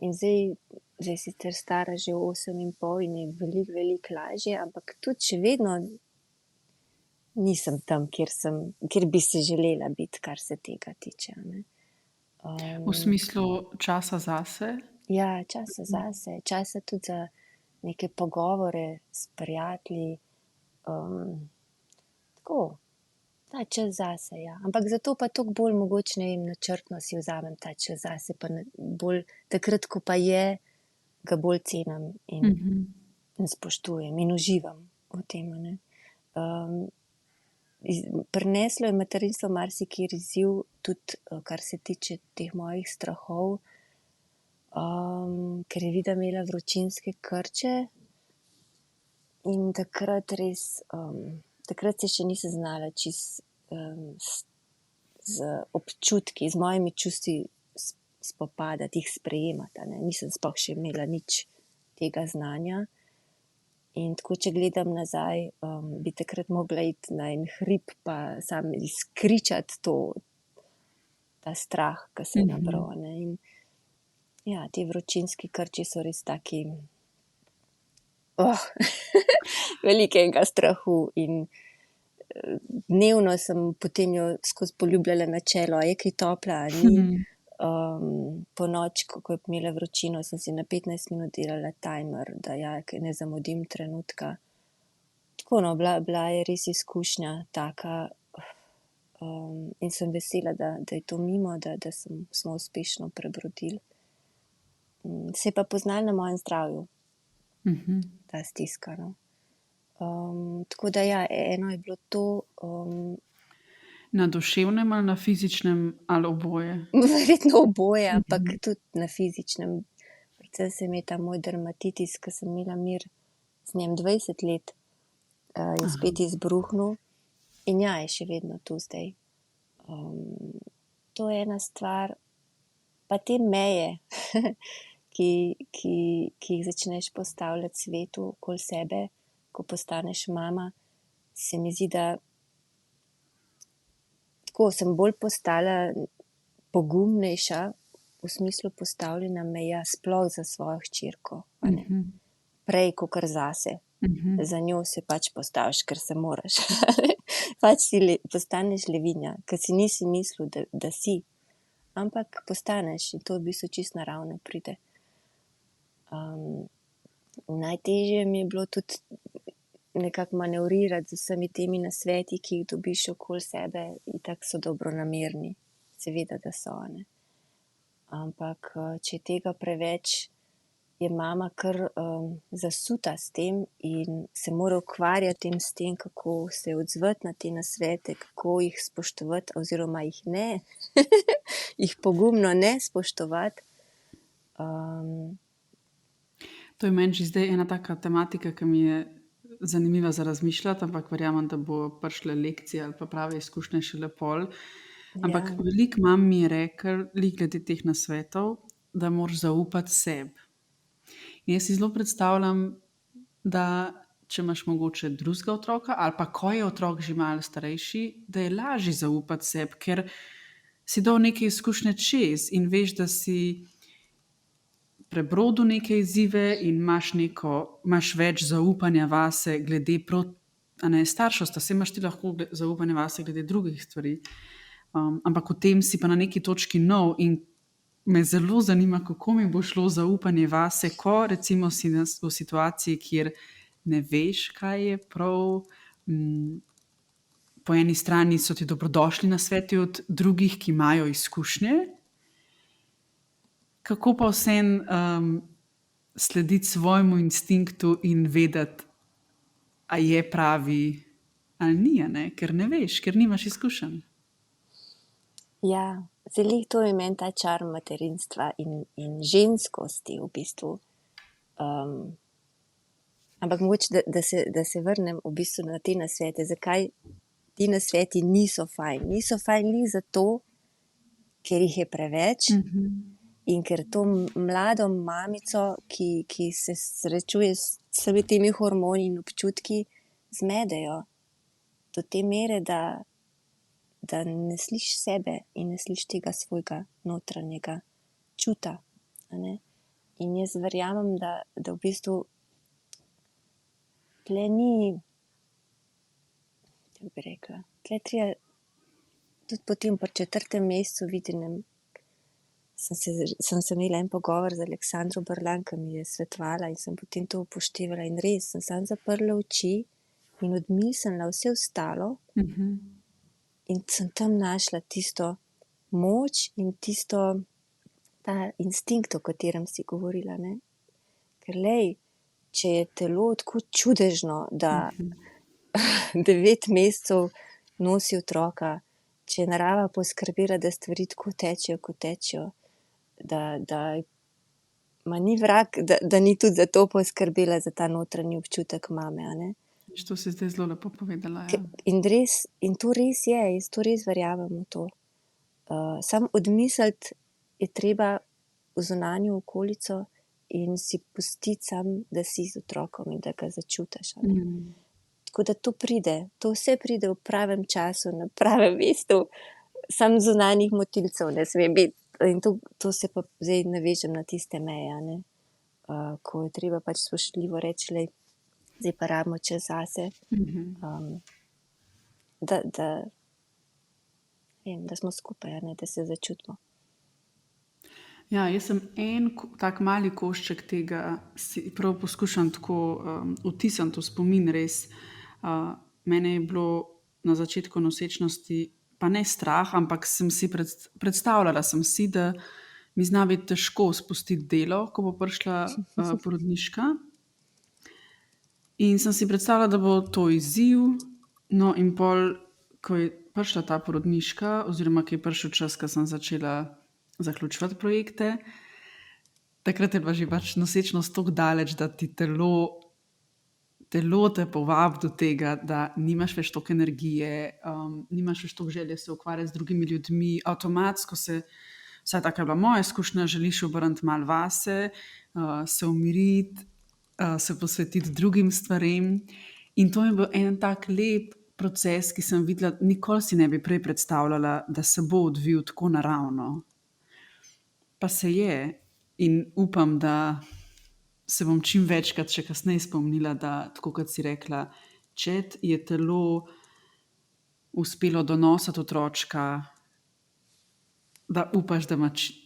In zdaj sicer stara že 8,5 in je veliko lažje, ampak tudi še vedno nisem tam, kjer bi se želela biti, kar se tega tiče, a ne. V smislu časa zase? Ja, časa zase, časa tudi za neke pogovore s prijatelji, tako, ta čas zase, ja. Ampak zato pa toliko bolj mogoče, ne vem, načrtno si vzamem ta čas zase, pa bolj takrat, ko pa je, ga bolj cenim in spoštujem in uživam v tem, a ne. Prineslo je materinstvo marsikateri izziv, tudi kar se tiče teh mojih strahov, ker je Vida imela vročinske krče in takrat res, takrat se še nisem znala čisto z občutki, z mojimi čustvi spopadati, jih sprejemati, a ne. Nisem sploh še imela nič tega znanja. In tako, če gledam nazaj, bi takrat mogla iti na en hrib pa samo izkričati ta strah, ki se je nabral, a ne. In ja, ti vročinski krči so res taki, veliko enega strahu in dnevno sem potem jo skozi poljubljala na čelo, a je kaj topla, a ni. Ponoči, ko je imela vročino, sem si na 15 minut delala timer, da ker ne zamudim trenutka. Tako, no, bila je res izkušnja taka, in sem vesela, da je to mimo, da smo uspešno prebrodili. Se je pa poznalo na mojem zdravju, ta stiska, no. Tako da ja, eno je bilo to, Na duševnem ali na fizičnem ali oboje? Verjetno oboje, ampak tudi na fizičnem. Predvsem se mi je ta moj dermatitis, ki sem imela mir z njim 20 let, in spet izbruhnil. In ja, je še vedno tu zdaj. To je ena stvar, pa te meje, ki jih začneš postavljati svetu okoli sebe, ko postaneš mama, se mi zdi, da tako sem bolj postala pogumnejša v smislu postavljena meja sploh za svojo hčerko, a ne. Prej kakor zase. Za njo se pač postaviš, ker se moraš. Pač postaneš levinja, ker si nisi mislil, da si. Ampak postaneš in to v bistvu čisto naravno pride. Najtežje mi je bilo tudi nekako manevrirati z vsemi temi nasveti, ki jih dobiš okoli sebe, itak so dobronamerni. Seveda, da so, ne. Ampak, če je tega preveč, je mama kar zasuta s tem in se mora ukvarjati s tem, kako se odzvati na te nasvete, kako jih spoštovati oziroma jih ne, jih pogumno ne spoštovati. To je meni že zdaj ena taka tematika, ki mi je zanimiva za razmišljati, ampak verjamem, da bo prišle lekcije ali pa prave izkušnje šele pol. Ampak veliko mam mi je rekel, glede teh nasvetov, da moraš zaupati sebi. In jaz si zelo predstavljam, da če imaš mogoče drugega otroka ali pa ko je otrok že malo starejši, da je lažje zaupati sebi, ker si dal neke izkušnje čez in veš, da si prebrodil neke izzive in imaš več zaupanja vase glede starševstva. Saj imaš ti lahko zaupanje vase glede drugih stvari. Ampak v tem si pa na neki točki nov in me zelo zanima, kako mi bo šlo zaupanje vase, ko recimo si v situaciji, kjer ne veš, kaj je prav. Po eni strani so ti dobrodošli nasveti od drugih, ki imajo izkušnje. Kako pa vseeno slediti svojemu instinktu in vedeti, a je pravi ali ni, ne? Ker ne veš, ker nimaš izkušenj. Ja, zelo to je meni ta čar materinstva in ženskosti v bistvu. Ampak mogoče, da se vrnem v bistvu na te nasvete. Zakaj ti nasveti niso fajn? Niso fajn li zato, ker jih je preveč in ker to mlado mamico, ki se srečuje s vsemi temi hormoni in občutki, zmedejo do te mere, da ne slišiš sebe in ne slišiš tega svojega notranjega čuta, a ne. In jaz verjamem, da v bistvu tle ni, kako bi rekla, tle treba tudi potem pri 4. mesecu vidim, sem se imela en pogovor z Aleksandro Brlan, ki mi je svetovala in sem potem to upoštevala in res sem samo zaprla oči in odmislila vse ostalo. In sem tam našla tisto moč in ta instinkt, o katerem si govorila, ne. Ker če je telo tako čudežno, da 9 mesecev nosi otroka, če je narava poskrbela, da stvari tako tečejo, kot tečejo, da ma ni vrag, da ni tudi za to poskrbela, za ta notranji občutek mame, a ne. To si zdaj zelo lepo povedala, ja. In to res je, jaz to res verjamem v to. Samo odmisliti je treba v zunanjo okolico in si pustiti sam, da si z otrokom in da ga začutiš, a ne. Tako da to pride, to vse pride v pravem času, na pravem mestu, samo zunanjih motilcev ne sme biti. In to se pa zdaj navežem na tiste meje, a ne. Ko je treba pač spoštljivo reči, zdaj pa rabimo čas zase. Da smo skupaj, ne, da se začutimo. Ja, jaz sem en tak mali košček tega si prav poskušam tako vtisniti v spomin res. Mene je bilo na začetku nosečnosti pa ne strah, ampak sem si predstavljala sem si, da mi zna biti težko spustiti delo, ko bo prišla porodniška. In sem si predstavljala, da bo to izziv, no in pol, ko je prišla ta porodniška, oziroma ki je prišel čas, ko sem začela zaključovati projekte, takrat je bila že pač nosečnost tako daleč, da ti telo te povabi do tega, da nimaš več toliko energije, nimaš več toliko želje se ukvarjati z drugimi ljudmi, avtomatsko se, vsaj taka je bila moja izkušnja, želiš obrniti malo vase, se umiriti, se posvetiti drugim stvarem. In to je bil en tak lep proces, ki sem videla, nikoli si ne bi prej predstavljala, da se bo odvil tako naravno. Pa se je, in upam, da se bom čim večkrat še kasneje spomnila, da, tako kot si rekla, če ti je telo uspelo donositi otročka, da upaš, da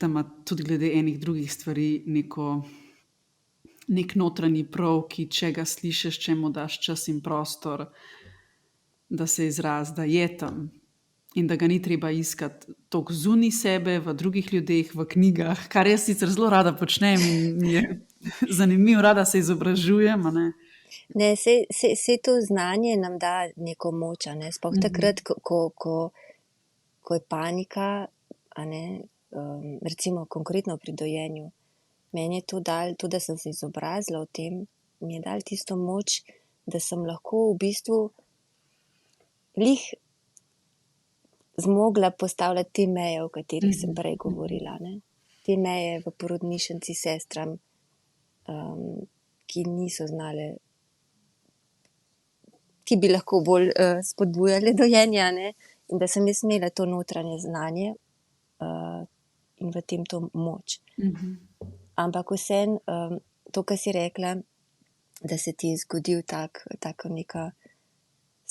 ima tudi glede enih drugih stvari nek notranji prav, ki če ga slišiš, če mu daš čas in prostor, da se izrazi, da je tam. In da ga ni treba iskati toliko zunaj sebe, v drugih ljudeh, v knjigah, kar jaz sicer zelo rada počnem in mi je zanimivo, rada se izobražujem. Ne, saj to znanje nam da neko moč, a ne, sploh takrat, ko je panika, a ne, recimo konkretno pri dojenju. Meni je to dalo, to, da sem se izobrazila o tem, mi je dalo tisto moč, da sem lahko v bistvu glih zmogla postavljati te meje, o katerih sem prej govorila, ne. Te meje v porodnišnici sestram, ki niso znale, ki bi lahko bolj spodbujale dojenje, a ne, in da sem jaz imela to notranje znanje in v tem to moč. Ampak vseeno, to, kar si rekla, da se ti je zgodil taka neka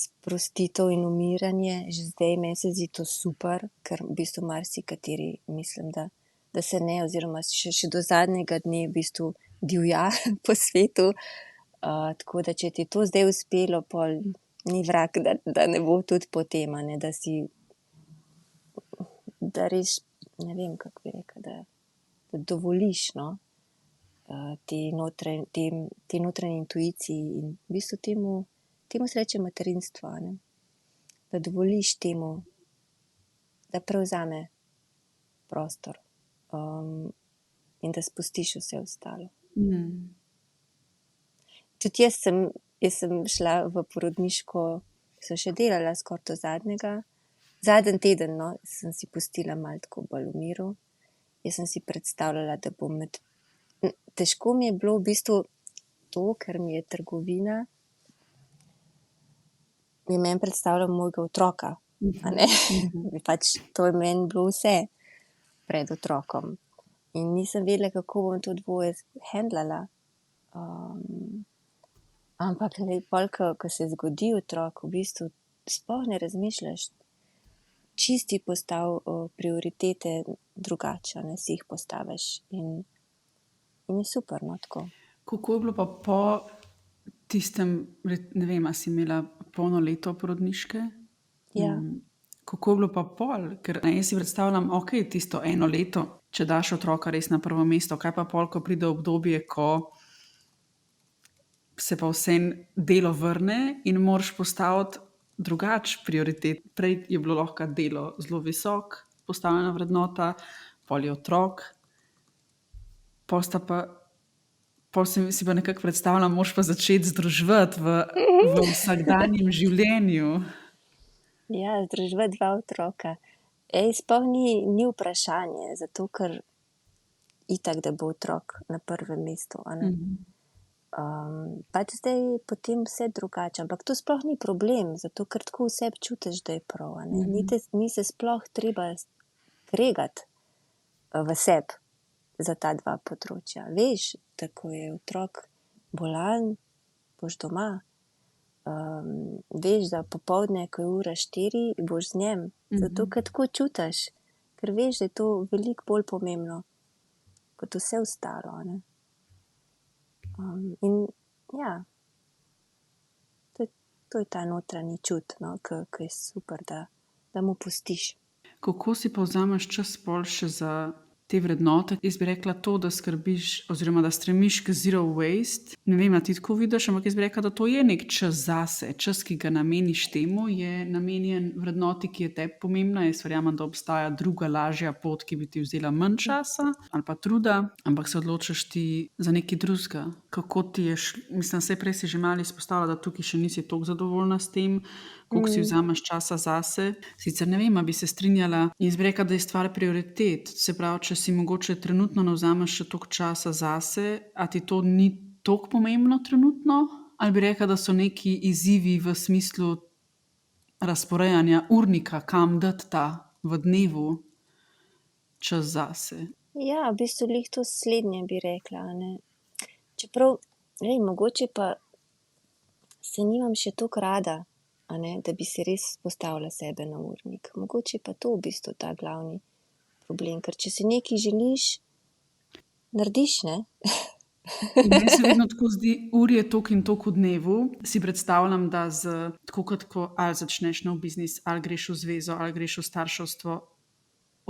sprostitev in umiranje, že zdaj meni se zdi to super, ker v bistvu marsikateri mislim, da se ne, oziroma še do zadnjega dne v bistvu divja po svetu. Tako da, če ti je to zdaj uspelo, pol ni vrag, da ne bo tudi potem, a ne, da si, da res, ne vem, kako bi rekla, da dovoliš, no, te notranje intuiciji in v bistvu temu se reče materinstvo, a ne, da dovoliš temu, da prevzame prostor, in da spustiš vse ostalo. Tudi jaz sem šla v porodniško, sem še delala skoraj do zadnji teden, no, sem si pustila malo tako bolj v miru. Jaz sem si predstavljala, da bom težko mi je bilo v bistvu to, ker mi je trgovina, je meni predstavljal mojega otroka, a ne. Pač to je meni bilo vse pred otrokom. In nisem vedela, kako bom to dvoje hendlala. Ampak pol, ko se zgodi otrok, v bistvu sploh ne razmišljaš, čisti postav prioritete drugače, ne, si jih postaviš in je super, no, tako. Kako je bilo pa po tistem, ne vem, a si imela polno leto porodniške? Ja. Kako je bilo pa pol? Ker jaz si predstavljam, ok, tisto eno leto, če daš otroka res na prvo mesto, kaj pa pol, ko pride obdobje, ko se pa vse delo vrne in moraš postaviti drugače prioritet. Prej je bilo lahko delo zelo visok, postavljena vrednota, pol je otrok, pol si pa nekako predstavljam, moraš pa začeti združevati v vsakdanjem življenju. Ja, združevati dva otroka. Sploh ni vprašanje, zato ker itak, da bo otrok na prvem mestu, a ne. Pač zdaj potem vse drugače, ampak to sploh ni problem, zato ker tako v sebi čutiš, da je prav, a ne. Ni se sploh treba kregati v sebi za ta dva področja. Veš, da ko je otrok bolan, boš doma. Veš, da popoldne, ko je 4:00, boš z njim, zato ker tako čutiš, ker veš, da je to veliko bolj pomembno kot vse ostalo, a ne. In ja, to je ta notranji čut, no, ki je super, da mu pustiš. Kako si pa vzameš čas pol še za te vrednote? Jaz bi rekla to, da skrbiš oziroma da stremiš k zero waste, Ne vem, a ti tako vidiš, ampak jaz bi rekla, da to je nek čas zase. Čas, ki ga nameniš temu, je namenjen vrednoti, ki je tebi pomembna. Jaz verjamem, da obstaja druga, lažja pot, ki bi ti vzela manj časa ali pa truda, ampak se odločiš ti za nekaj drugega. Kako ti je, mislim, vse prej si že malo izpostavila, da tukaj še nisi toliko zadovoljna s tem, koliko si vzameš časa zase. Sicer ne vem, a bi se strinjala. Jaz bi rekla, da je stvar prioritet. Se pravi, če si mogoče trenutno ne vzameš še toliko časa zase, a ti to ni toliko pomembno trenutno, ali bi rekla, da so neki izzivi v smislu razporejanja urnika, kam dati ta v dnevu čas zase. Ja, v bistvu glih to slednje bi rekla, ne. Čeprav, mogoče pa se nimam še toliko rada, a ne, da bi si res postavila sebe na urnik. Mogoče pa to v bistvu ta glavni problem, ker če si nekaj želiš, narediš, ne. In meni se vedno tako zdi, ur je toliko in toliko v dnevu. Si predstavljam, da tako kot ko ali začneš nov biznis, ali greš v zvezo, ali greš v starševstvo,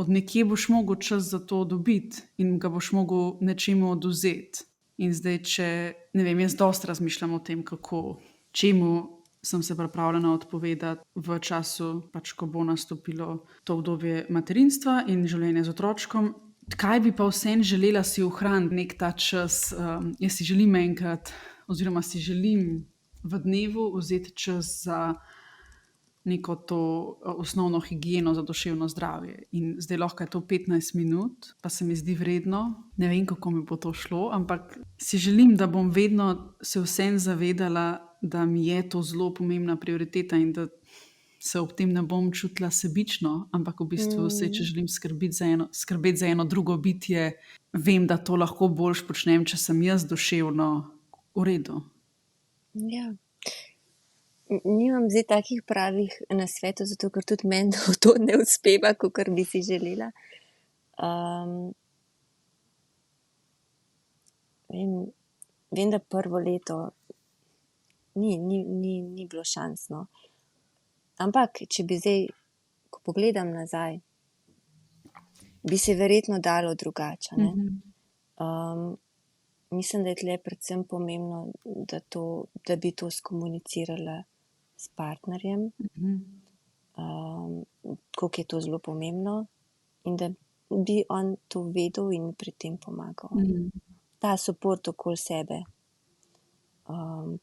od nekje boš mogel čas za to dobiti in ga boš mogel nečemu odvzeti. In zdaj, če, ne vem, jaz dosti razmišljam o tem, čemu sem se pripravljena odpovedati v času, pač ko bo nastopilo to obdobje materinstva in življenja z otročkom. Kaj bi pa vsem želela si ohraniti nek ta čas? Jaz si želim enkrat, oziroma si želim v dnevu vzeti čas za neko to osnovno higieno za duševno zdravje. In zdaj lahko je to 15 minut, pa se mi zdi vredno. Ne vem, kako mi bo to šlo, ampak si želim, da bom vedno se vsem zavedala, da mi je to zelo pomembna prioriteta in da se ob tem ne bom čutila sebično, ampak v bistvu vse, če želim skrbeti za eno drugo bitje, vem, da to lahko boljš počnem, če sem jaz duševno v redu. Ja. Nimam zdaj takih pravih nasvetov, zato ker tudi meni to ne uspeva, kakor bi si želela. Vem, da prvo leto ni bilo šans, no. Ampak, če bi zdaj, ko pogledam nazaj, bi se verjetno dalo drugače, ne. Mislim, da je tule predvsem pomembno, da bi to skomunicirala s partnerjem, koliko je to zelo pomembno in da bi on to vedel in pri tem pomagal. Ta support okoli sebe,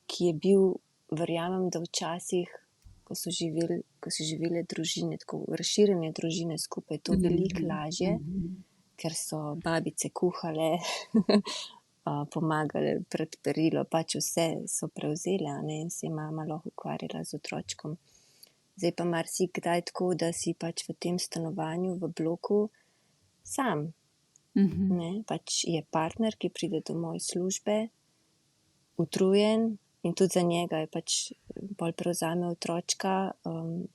ki je bil, verjamem, da včasih, ko so živele družine, tako razširjene družine skupaj, to veliko lažje, ker so babice kuhale, pomagale pred perilo, pač vse so prevzele, a ne, in se je mama lahko ukvarjala z otročkom. Zdaj pa marsikdaj tako, da si pač v tem stanovanju, v bloku sam, ne, pač je partner, ki pride domov iz službe, utrujen, in tudi za njega je pač bolj prevzame otročka,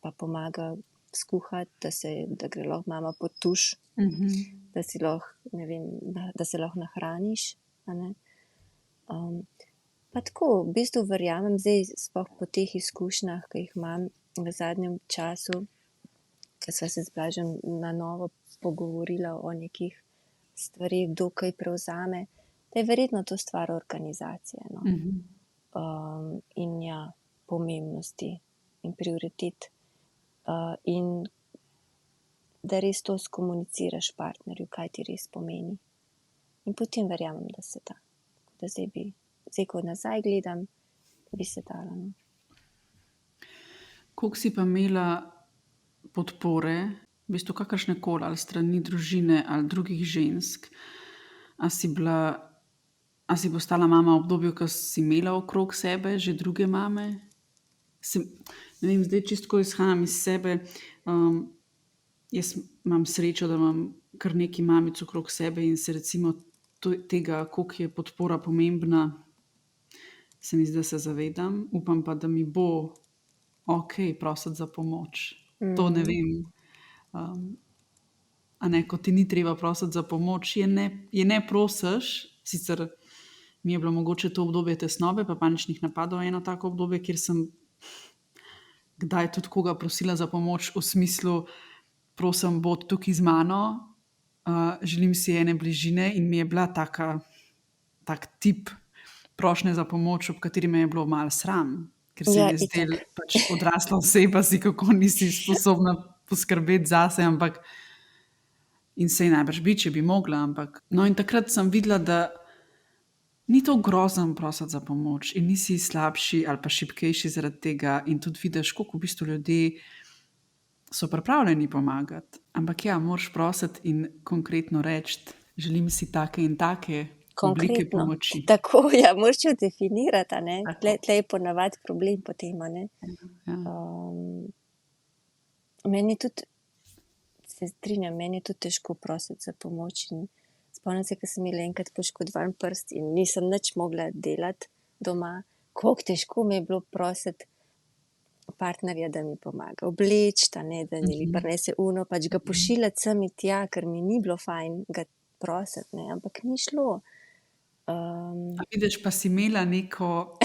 pa pomaga skuhati, da gre lahko mama pod tuš, da si lahko, ne vem, da se lahko nahraniš, a ne. Pa tako, v bistvu verjamem zdaj, sploh po teh izkušnjah, ki jih imam v zadnjem času, ko sva se z Blažem na novo pogovorila o nekih stvareh, kdo kaj prevzame, da je verjetno to stvar organizacije, no. In ja, pomembnosti in prioritet, in da res to skomuniciraš partnerju, kaj ti res pomeni. In potem verjamem, da se da. Da zdaj, ko nazaj gledam, bi se dalo, no. Koliko si pa imela podpore, v bistvu kakršnekoli, ali strani družine ali drugih žensk? A si postala mama v obdobju, ko si imela okrog sebe že druge mame? Ne vem, zdaj čisto izhajam iz sebe. Jaz imam srečo, da imam kar nekaj mamic okrog sebe in se recimo tega, koliko je podpora pomembna, se mi zdi, da se zavedam. Upam pa, da mi bo okej prositi za pomoč. To ne vem. A ne, ko ti ni treba prositi za pomoč, je ne prosiš. Sicer mi je bilo mogoče to obdobje tesnobe pa paničnih napadov eno tako obdobje, kjer sem kdaj tudi koga prosila za pomoč v smislu, prosim, bod tukaj z mano, želim si ene bližine, in mi je bila tak tip prošnje za pomoč, ob kateri me je bilo malo sram, ker se Ja, mi je zdelo, itak. pač odrasla oseba si, kako nisi sposobna poskrbeti zase, ampak in se je najbrž bi, če bi mogla, ampak no in takrat sem videla, da ni to grozno prositi za pomoč in nisi slabši ali pa šibkejši zaradi tega in tudi vidiš, koliko v bistvu ljudje so pripravljeni pomagati. Ampak ja, moraš prositi in konkretno reči, želim si take in take oblike Konkretno. pomoči. Tako, ja, moraš jo definirati, a ne. Tako. Tle je ponavadi problem potem, a ne. Ja. Meni tudi, se strinjam, meni je tudi težko prositi za pomoč in spomnim se, ko sem imela enkrat poškodovan prst in nisem nič mogla delati doma, koliko težko mi je bilo prositi partnerja, da mi pomaga obleči, a ne, da mi prinese uno, pač ga pošiljati sem in tja, ker mi ni bilo fajn ga prositi, ne, ampak ni šlo. A vidiš, pa si imela neko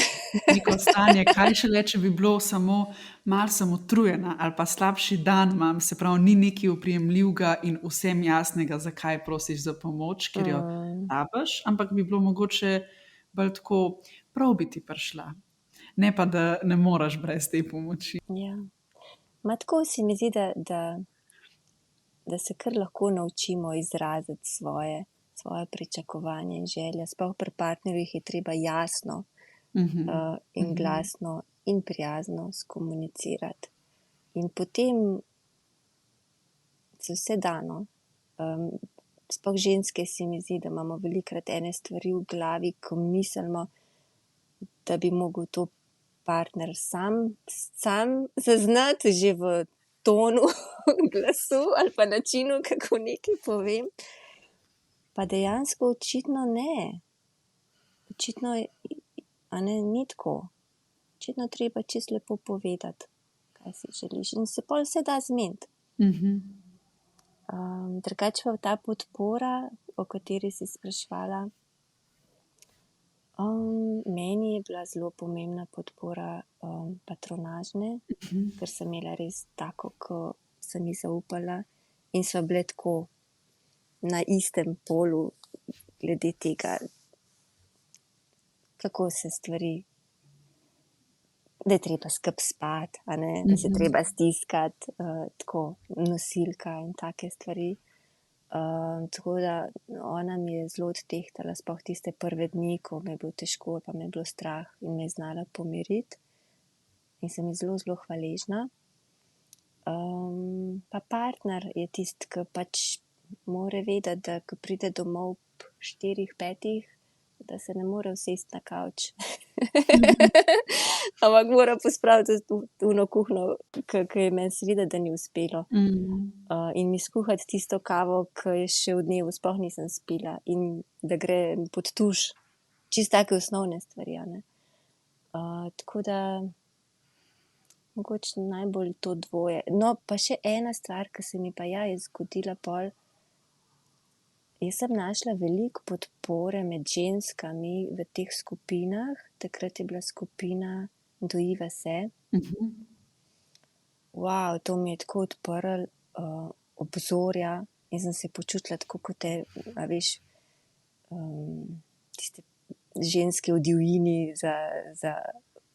stanje, kaj šele, če bi bilo samo malo sem utrujena ali pa slabši dan imam, se pravi, ni nekaj oprijemljivega in vsem jasnega, zakaj prosiš za pomoč, ker jo rabiš, ampak bi bilo mogoče bolj tako, prav bi ti prišla. Ne pa, da ne moreš brez te pomoči. Ja. Ma tako se mi zdi, da se kar lahko naučimo izraziti svoje pričakovanja in želje. Sploh pri partnerjih je treba jasno in glasno in prijazno skomunicirati. In potem se vse dano. Sploh ženske se mi zdi, da imamo velikokrat ene stvari v glavi, ko mislimo, da bi mogel to partner sam zaznati že v tonu glasu ali pa načinu, kako nekaj povem. Pa dejansko očitno ne. Očitno a ne, ni tako. Očitno treba čisto lepo povedati, kaj si želiš. In se pol vse da zmeniti. Drugače pa ta podpora, o kateri si spraševala, meni je bila zelo pomembna podpora patronažne, ker sem imela res tako, ko sem ji zaupala in so bile tako na istem polu glede tega, kako se stvari, da je treba skupaj spati, a ne, da se treba stiskati, tako nosilka in take stvari. Tako da ona mi je zelo odtehtala, sploh tiste prve dni, ko mi je bilo težko, pa mi je bilo strah in me je znala pomiriti. In sem ji zelo, zelo hvaležna. Pa partner je tisti, ki pač mora vedeti, da ko pride domov ob 4-5, da se ne more usesti na kavč. Ampak mora pospraviti uno kuhinjo, ki je meni seveda, da ni uspelo. In mi skuhati tisto kavo, ki je še v dnevu, sploh nisem spila. In da gre pod tuš. Čisto take osnovne stvari, a ne. Tako da mogoče najbolj to dvoje. No, pa še ena stvar, ki se mi pa je zgodila pol. Jaz sem našla veliko podpore med ženskami v teh skupinah. Takrat je bila skupina Dojiva se. Wow, to mi je tako odprlo obzorja in sem se počutila tako kot a veš, tiste ženske v divjini za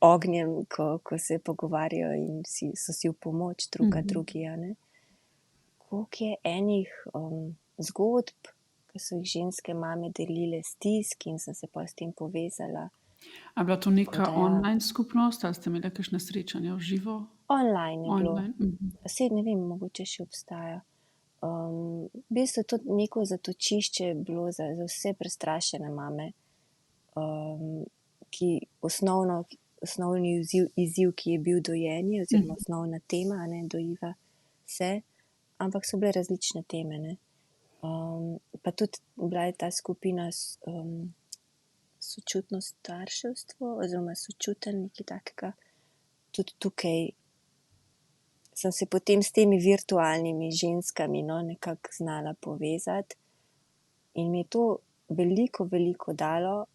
ognjem, ko se pogovarjajo in so si v pomoč druga drugi, a ne. Koliko je enih zgodb, ki so jih ženske mame delile stisk in sem se pa s tem povezala. A bila to neka Tako da ja. online skupnost ali ste imeli kakšne srečanja v živo? Online je bilo. Online? Saj ne vem, mogoče še obstaja. V bistvu to neko zatočišče je bilo za vse prestrašene mame, ki osnovni izziv, ki je bil dojenje oziroma osnovna tema, a ne, dojiva se, ampak so bile različne teme, ne. Pa tudi bila je ta skupina sočutno starševstvo oziroma sočuten, nekaj takega. Tudi tukaj sem se potem s temi virtualnimi ženskami, no, nekako znala povezati in mi je to veliko, veliko dalo.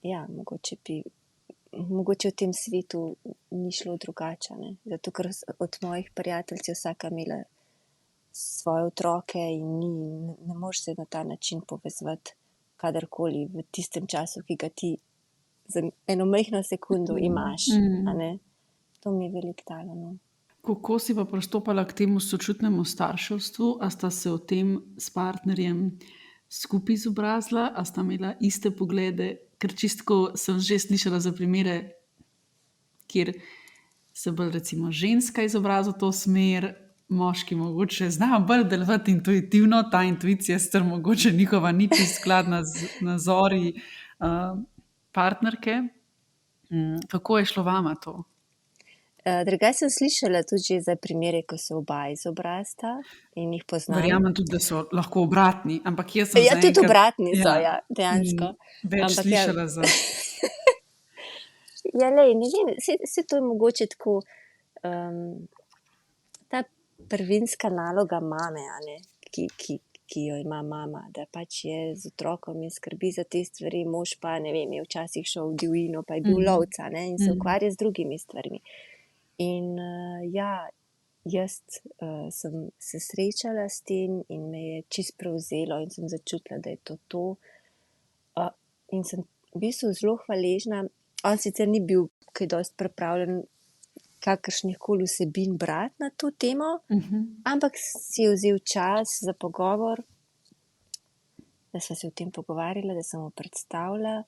Ja, mogoče v tem svetu ni šlo drugače, ne. Zato, ker od mojih prijateljic je vsaka imela svoje otroke in ne moreš se na ta način povezovati kadarkoli v tistem času, ki ga ti za eno majhno sekundo imaš. A ne? To mi je veliko dalo, no. Kako si pa pristopala k temu sočutnemu starševstvu? A sta se o tem s partnerjem skupaj izobrazila, a sta imela iste poglede? Ker čistko sem že slišala za primere, kjer se bolj recimo ženska izobrazila v to smer, moški mogoče znajo bolj delovati intuitivno, ta intuicija sicer mogoče njihova ni čisto skladna z nazori partnerke. Kako je šlo vama to? Drugače sem slišala tudi že za primere, ko se oba izobrazita in jih poznam. Verjamem tudi, da so lahko obratni, ampak jaz sem Ja, tudi zaenkrat obratni so, ja, dejansko. več Ampak slišala za... Ja, lej, ne vem, se to je mogoče tako ta prvinska naloga mame, a ne, ki jo ima mama, da pač je z otrokom in skrbi za te stvari, mož pa, ne vem, je včasih šel v divjino, pa je bil lovca, ne, in se ukvarja z drugimi stvarmi. In ja, jaz sem se srečala s tem in me je čisto prevzelo in sem začutila, da je to. In sem v bistvu zelo hvaležna. On sicer ni bil kaj dosti pripravljen kakršnih koli vsebin brati na to temo, ampak si je vzel čas za pogovor, da sva se o tem pogovarjala, da sem mu predstavila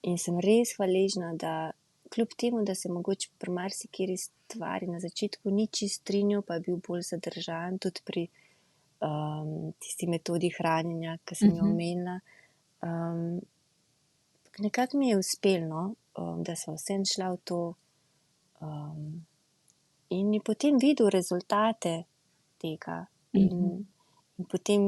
in sem res hvaležna, da kljub temu, da se mogoče pri marsikateri stvari na začetku ni čisto strinjal, pa je bil bolj zadržan tudi pri tisti metodi hranjenja, ki sem jo omenila. Nekako mi je uspelo, no, da sva vseeno šla v to in je potem videl rezultate tega in potem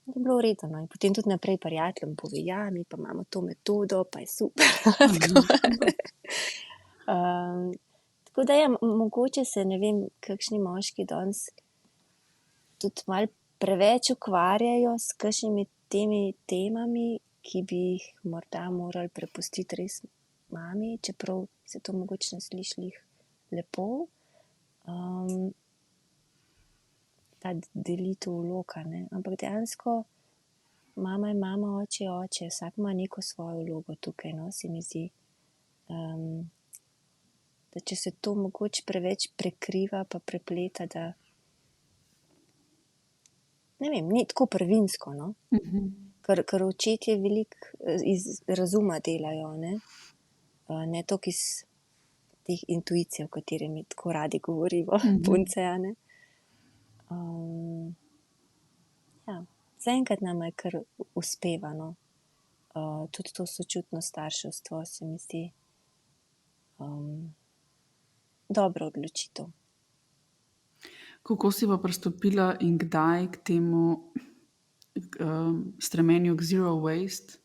je bilo v redu, no. In potem tudi naprej prijateljem pove, ja, mi pa imamo to metodo, pa je super. Tako da ja, mogoče se, ne vem, kakšni moški danes tudi malo preveč ukvarjajo s kakšnimi temi temami, ki bi jih morda morali prepustiti res mami, čeprav se to mogoče ne sliši glih lepo. Ta delitev vlog, a ne, ampak dejansko mama je mama, oče je oče, vsak ima neko svojo vlogo tukaj, no, se mi zdi. Da če se to mogoče preveč prekriva pa prepleta, da ne vem, ni tako prvinsko, no. Ker očetje veliko iz razuma delajo, ne. Ne toliko iz teh intuicij, o katerih mi tako radi govorimo, punce, a ne. Ja, zaenkrat nama je kar uspeva, no. Tudi to sočutno starševstvo se mi zdi dobra odločitev. Kako si pa pristopila in kdaj k temu stremenju k zero waste?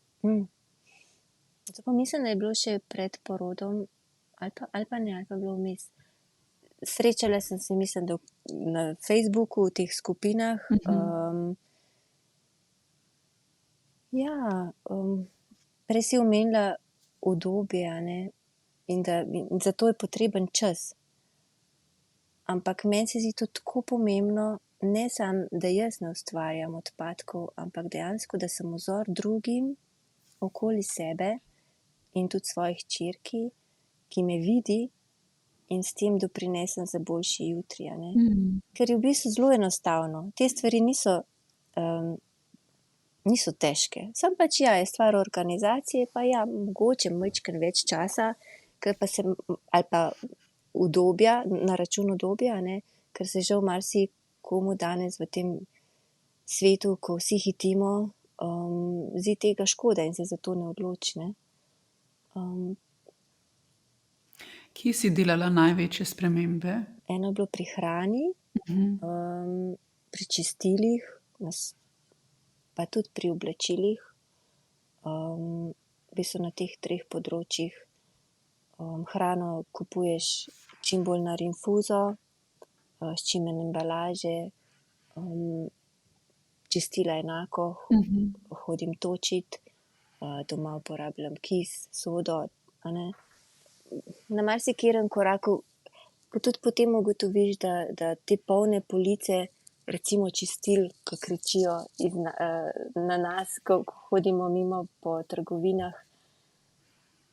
To pa mislim, da je bilo še pred porodom, ali pa bilo vmes. Srečala sem se, mislim, da na Facebooku, v teh skupinah. Ja, prej si omenila udobje, a ne, in za to je potreben čas. Ampak meni se zdi to tako pomembno, ne samo, da jaz ne ustvarjam odpadkov, ampak dejansko, da sem vzor drugim okoli sebe in tudi svoji hčerki, ki me vidi in s tem doprinesem za boljši jutri, a ne. Ker je v bistvu zelo enostavno. Te stvari niso težke. Samo pač ja, je stvar organizacije, pa ja, mogoče majčkeno več časa, ker pa se, ali pa udobja, na račun udobja, a ne, ker se žal marsikomu danes v tem svetu, ko vsi hitimo, zdi tega škoda in se zato ne odloči, ne. Kje si delala največje spremembe? Eno je bilo pri hrani, pri čistilih, pa tudi pri oblačilih. V bistvu na teh 3 področjih. Hrano kupuješ čim bolj na rinfuzo, s čim manj embalaže, čistila enako, hodim točit, doma uporabljam kis, sodo, a ne. Na marsikaterem koraku, ko tudi potem ugotoviš, da te polne police recimo čistil, ki kričijo na nas, ko hodimo mimo po trgovinah,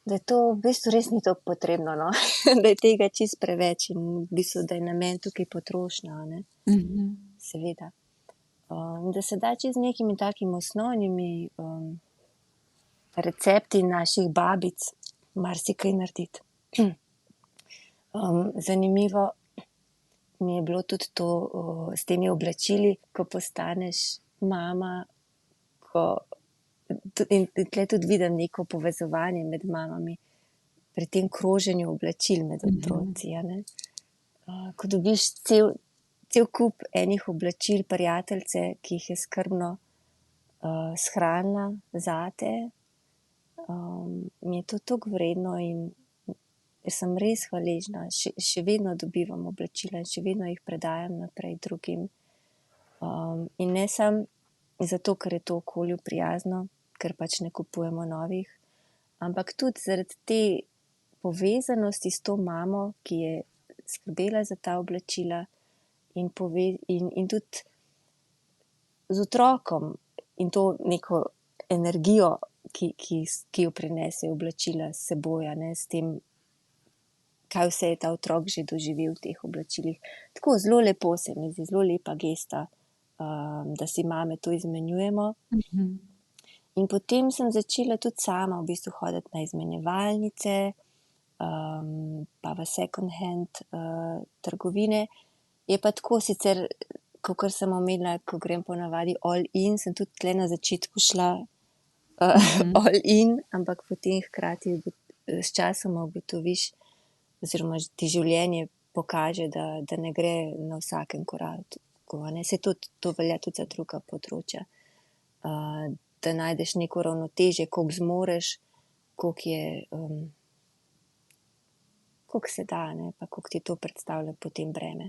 da je to v bistvu res ni tako potrebno, no? Da je tega čist preveč in v bistvu, da je namen tukaj potrošnja, ne? Seveda. Da se da čez nekimi takimi osnovnimi recepti naših babic marsikaj narediti. Zanimivo mi je bilo tudi to s temi oblačili, ko postaneš mama, in tukaj tudi vidim neko povezovanje med mamami pri tem kroženju oblačil med otroci, a ne. Ko dobiš cel kup enih oblačil prijateljice, ki jih je skrbno shranila zate, mi je to toliko vredno in jaz sem res hvaležna. Še vedno dobivam oblačila in še vedno jih predajam naprej drugim. In ne samo zato, ker je to okolju prijazno, ker pač ne kupujemo novih, ampak tudi zaradi te povezanosti s to mamo, ki je skrbela za ta oblačila in tudi z otrokom in to neko energijo, ki jo prinesejo oblačila s seboj, a ne, s tem, kaj vse je ta otrok že doživel v teh oblačilih. Tako zelo lepo se mi zdi, zelo lepa gesta, da si mame to izmenjujemo. In potem sem začela tudi sama v bistvu hoditi na izmenjevalnice, pa v second hand trgovine. Je pa tako sicer, kakor sem omenila, ko grem ponavadi all in, sem tudi tle na začetku šla all in, ampak potem hkrati s časoma ugotoviš, oziroma ti življenje pokaže, da ne gre na vsakem koraku. Saj to velja tudi za druga področja. Da najdeš neko ravnotežje, koliko zmoreš, koliko se da, ne, pa koliko ti to predstavlja potem breme.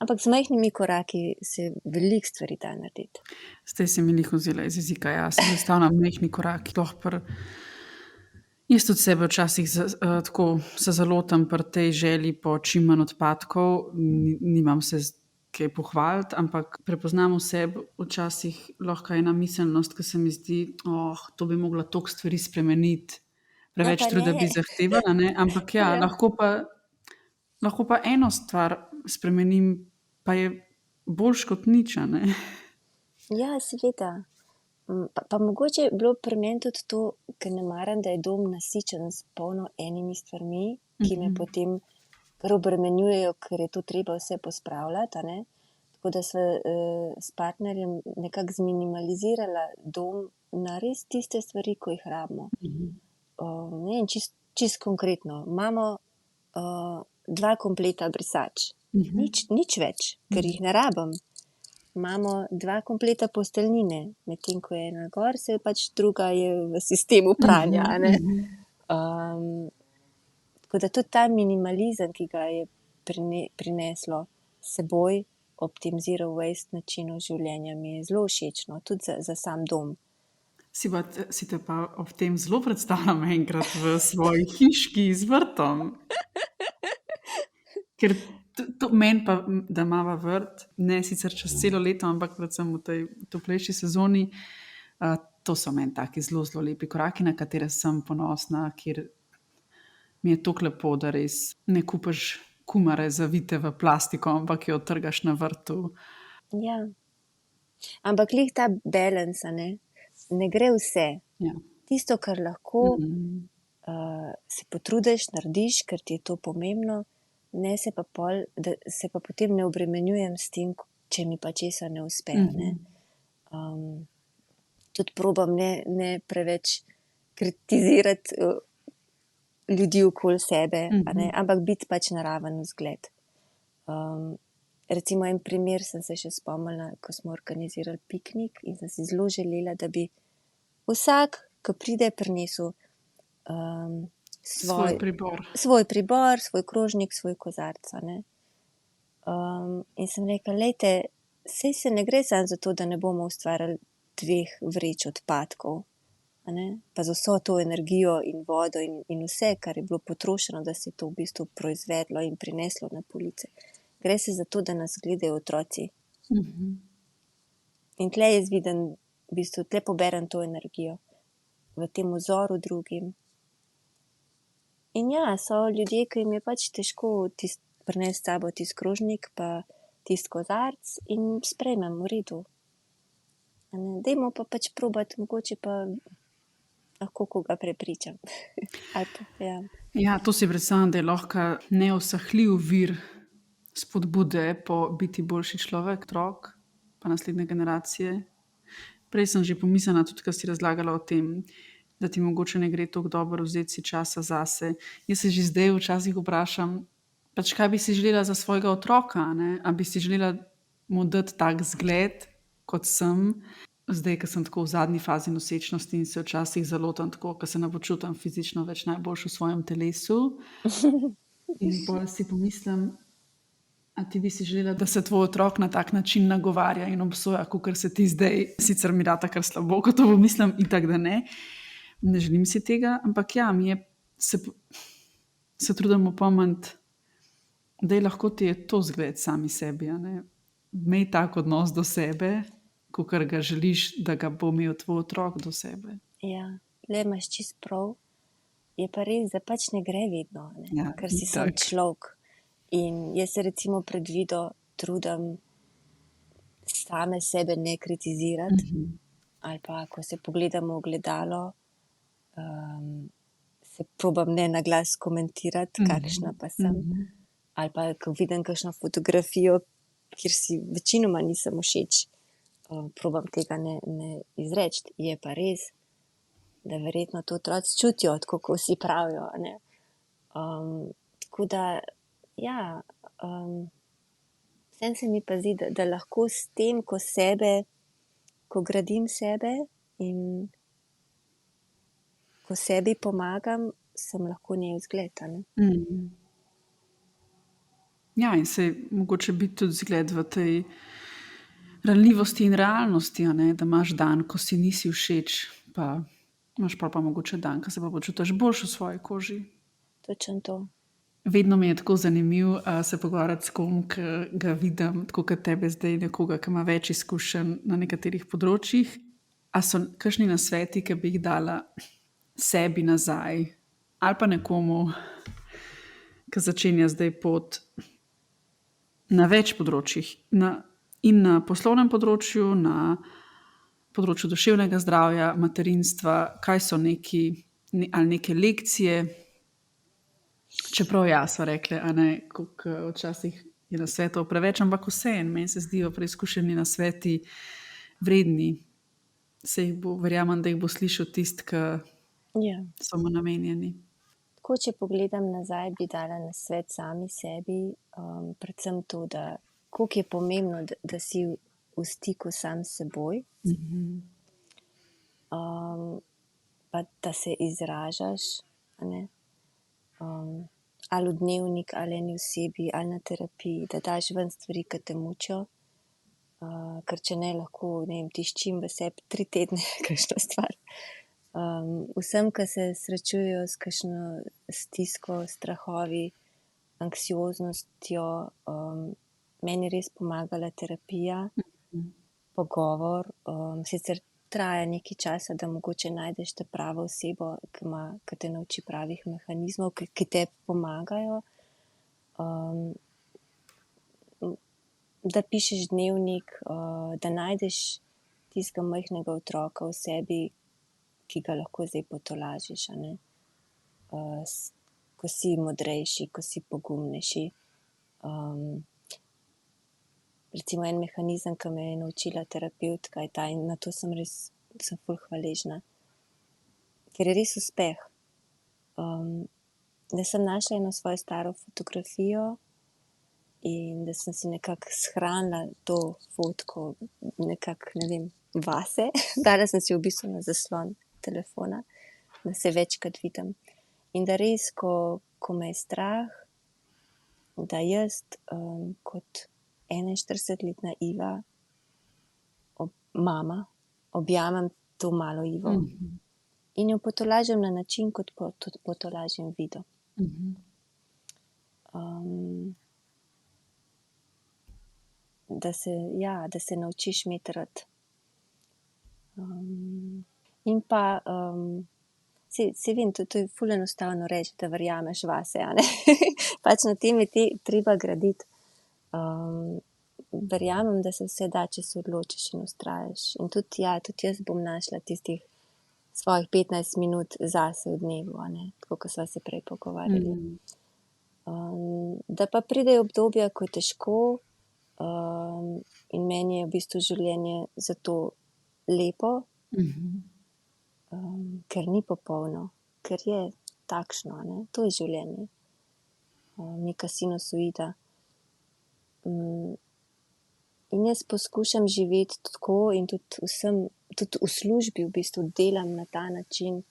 Ampak z majhnimi koraki se veliko stvari da narediti. Zdaj si mi glih vzela iz jezika, jaz sem enostavno majhni koraki. Jaz tudi sebe včasih tako se zalotam pri tej želji po čim manj odpadkov, nimam se kaj pohvaliti, ampak prepoznam v sebi včasih lahko ena miselnost, ki se mi zdi, to bi mogla toliko stvari spremeniti, preveč truda bi zahtevala, ne, ampak ja, lahko pa eno stvar spremenim, pa je boljš kot nič, a ne. Ja, seveda. Pa mogoče je bilo pri meni tudi to, ker ne maram, da je dom nasičen s polno enimi stvarmi, ki me potem kar obremenjujejo, ker je to treba vse pospravljati, a ne. Tako da sva s partnerjem nekako zminimalizirala dom na res tiste stvari, ko jih rabimo. Ne vem, čist konkretno. Imamo 2 kompleta brisač. Nič več, ker jih ne rabim. Imamo 2 kompleta posteljnine, medtem ko je ena gor, se pač druga je v sistemu pranja, a ne. Tako da tudi ta minimalizem, ki ga je prineslo s seboj, ob tem zero waste načinu življenja, mi je zelo všečno, tudi za sam dom. Si te pa ob tem zelo predstavljam enkrat v svoji hiški z vrtom. Ker to meni pa, da imava vrt, ne sicer čez celo leto, ampak predvsem v tej toplejši sezoni, to so meni taki zelo, zelo lepi koraki, na katere sem ponosna, kjer mi je toliko lepo, da res ne kupiš kumare zavite v plastiko, ampak jo trgaš na vrtu. Ja. Ampak glih ta balans, a ne, ne gre vse. Ja. Tisto, kar lahko se potrudiš, narediš, ker ti je to pomembno, ne se pa potem ne obremenjujem s tem, če mi pa česa ne uspe, ne. Tudi probam ne preveč kritizirati ljudi okoli sebe, a ne, ampak biti pač naraven vzgled. Recimo en primer sem se še spomnila, ko smo organizirali piknik in sem si zelo želela, da bi vsak, ko pride, prinesel svoj pribor, svoj krožnik, svoj kozarec, a ne. In sem rekla, glejte, saj se ne gre samo za to, da ne bomo ustvarjali 2 vreč odpadkov, a ne, pa z vso to energijo in vodo in vse, kar je bilo potrošeno, da se je to v bistvu proizvedlo in prineslo na police. Gre se za to, da nas gledajo otroci, In tle jaz vidim, v bistvu tle poberem to energijo v tem vzoru drugim. In ja, so ljudje, ki jim je pač težko prinesti s sabo tisti krožnik pa tisti kozarec in sprejmem, v redu. Dajmo pa pač probati, mogoče pa lahko koga prepričam. Ali pa, ja. Ja, to si predstavljam, da je lahko neusahljiv vir spodbude po biti boljši človek, otrok, pa naslednje generacije. Prej sem že pomislila, tudi ko si razlagala o tem, da ti mogoče ne gre tako dobro vzeti si časa zase. Jaz se že zdaj včasih vprašam, pač kaj bi si želela za svojega otroka, ne? A bi si želela mu dati tak zgled, kot sem. Zdaj, ko sem tako v zadnji fazi nosečnosti in se včasih zalotam tako, ko se ne počutim fizično več najboljš v svojem telesu. In bolj si pomislim, a ti bi si želela, da se tvoj otrok na tak način nagovarja in obsoja, kot se ti zdaj, sicer mi da takrat slabo, kot to pomislim, in tako da ne. Ne želim si tega, ampak ja, se trudim opomniti, da je lahko ti je to zgled sami sebi. Imej tak odnos do sebe, kot ga želiš, da ga bo imel tvoj otrok do sebe. Ja, le imaš čist prav. Je pa res, da pač ne gre vedno, ne? Ja, Ker si sam itak. človek. In jaz se recimo predvido trudim same sebe ne kritizirati. Ali pa, ko se pogledam v ogledalo, se probam ne na glas komentirati, kakšna pa sem. Ali pa, ko vidim kakšno fotografijo, kjer si večinoma nisem všeč, probam tega ne izreči. Je pa res, da verjetno to otroci čutijo, tako kot vsi pravijo, ne. Tako da, ja, vseeno se mi pa zdi, da lahko s tem, ko gradim sebe in ko sebi pomagam, sem lahko njej vzgled, a ne. Ja, in se mogoče biti tudi zgled v tej ranljivosti in realnosti, da imaš dan, ko si nisi všeč, pa imaš pa mogoče dan, ko se pa počutiš boljš v svoji koži. Točno to. Vedno mi je tako zanimivo se pogovarjati s kom, ki ga vidim, tako kot tebe zdaj, nekoga, ki ima več izkušenj na nekaterih področjih. A so kakšni nasveti, ki bi jih dala sebi nazaj, ali pa nekomu, ki začenja zdaj pot na več področjih, in na poslovnem področju, na področju duševnega zdravja, materinstva, kaj so ali neke lekcije. Čeprav ja, so rekli, koliko včasih je nasvetov preveč, ampak vseeno, meni se zdijo preizkušeni nasveti vredni. Verjamem, da jih bo slišal tisti, ki Ja. so mu namenjeni. Tako, če pogledam nazaj, bi dala nasvet sami sebi, predvsem to, da koliko je pomembno, da si v stiku sam s seboj, pa da se izražaš, a ne, ali v dnevnik, ali eni osebi, ali na terapiji, da daš ven stvari, ki te mučijo, ker če ne, lahko, ne vem, tiščim v sebi 3 tedne kakšno stvar. Vsem, ki se srečujejo s kakšno stisko, strahovi, anksioznostjo, meni je res pomagala terapija, pogovor, sicer traja nekaj časa, da mogoče najdeš to pravo osebo, ki te nauči pravih mehanizmov, ki te pomagajo. Da pišeš dnevnik, da najdeš tistega majhnega otroka v sebi, ki ga lahko zdaj potolažiš, a ne. Ko si modrejši, ko si pogumnejši. Recimo en mehanizem, ki me je naučila terapevtka, je ta, in na to sem ful hvaležna. Ker je res uspeh. Da sem našla eno svojo staro fotografijo in da sem si nekako shranila to fotko, nekako, ne vem, vase. Dala sem si v bistvu na zaslon telefona, da se večkrat vidim. In da res, ko me je strah, da jaz kot 41-letna Iva, mama, objamem to malo Ivo in jo potolažim na način, kot potolažim Vido. da se naučiš imeti rad. In pa, saj vem, to je ful enostavno reči, da verjameš vase, a ne. Pač na tem je treba graditi. Verjamem, da se vse da, če se odločiš in vztrajaš. In tudi jaz bom našla tistih svojih 15 minut zase v dnevu, a ne, tako kot sva se prej pogovarjali. Da pa pridejo obdobja, ko je težko, in meni je v bistvu življenje zato lepo, ker ni popolno, ker je takšno, a ne, to je življenje. Neka sinusoida. In jaz poskušam živeti tako in tudi v službi v bistvu delam na ta način,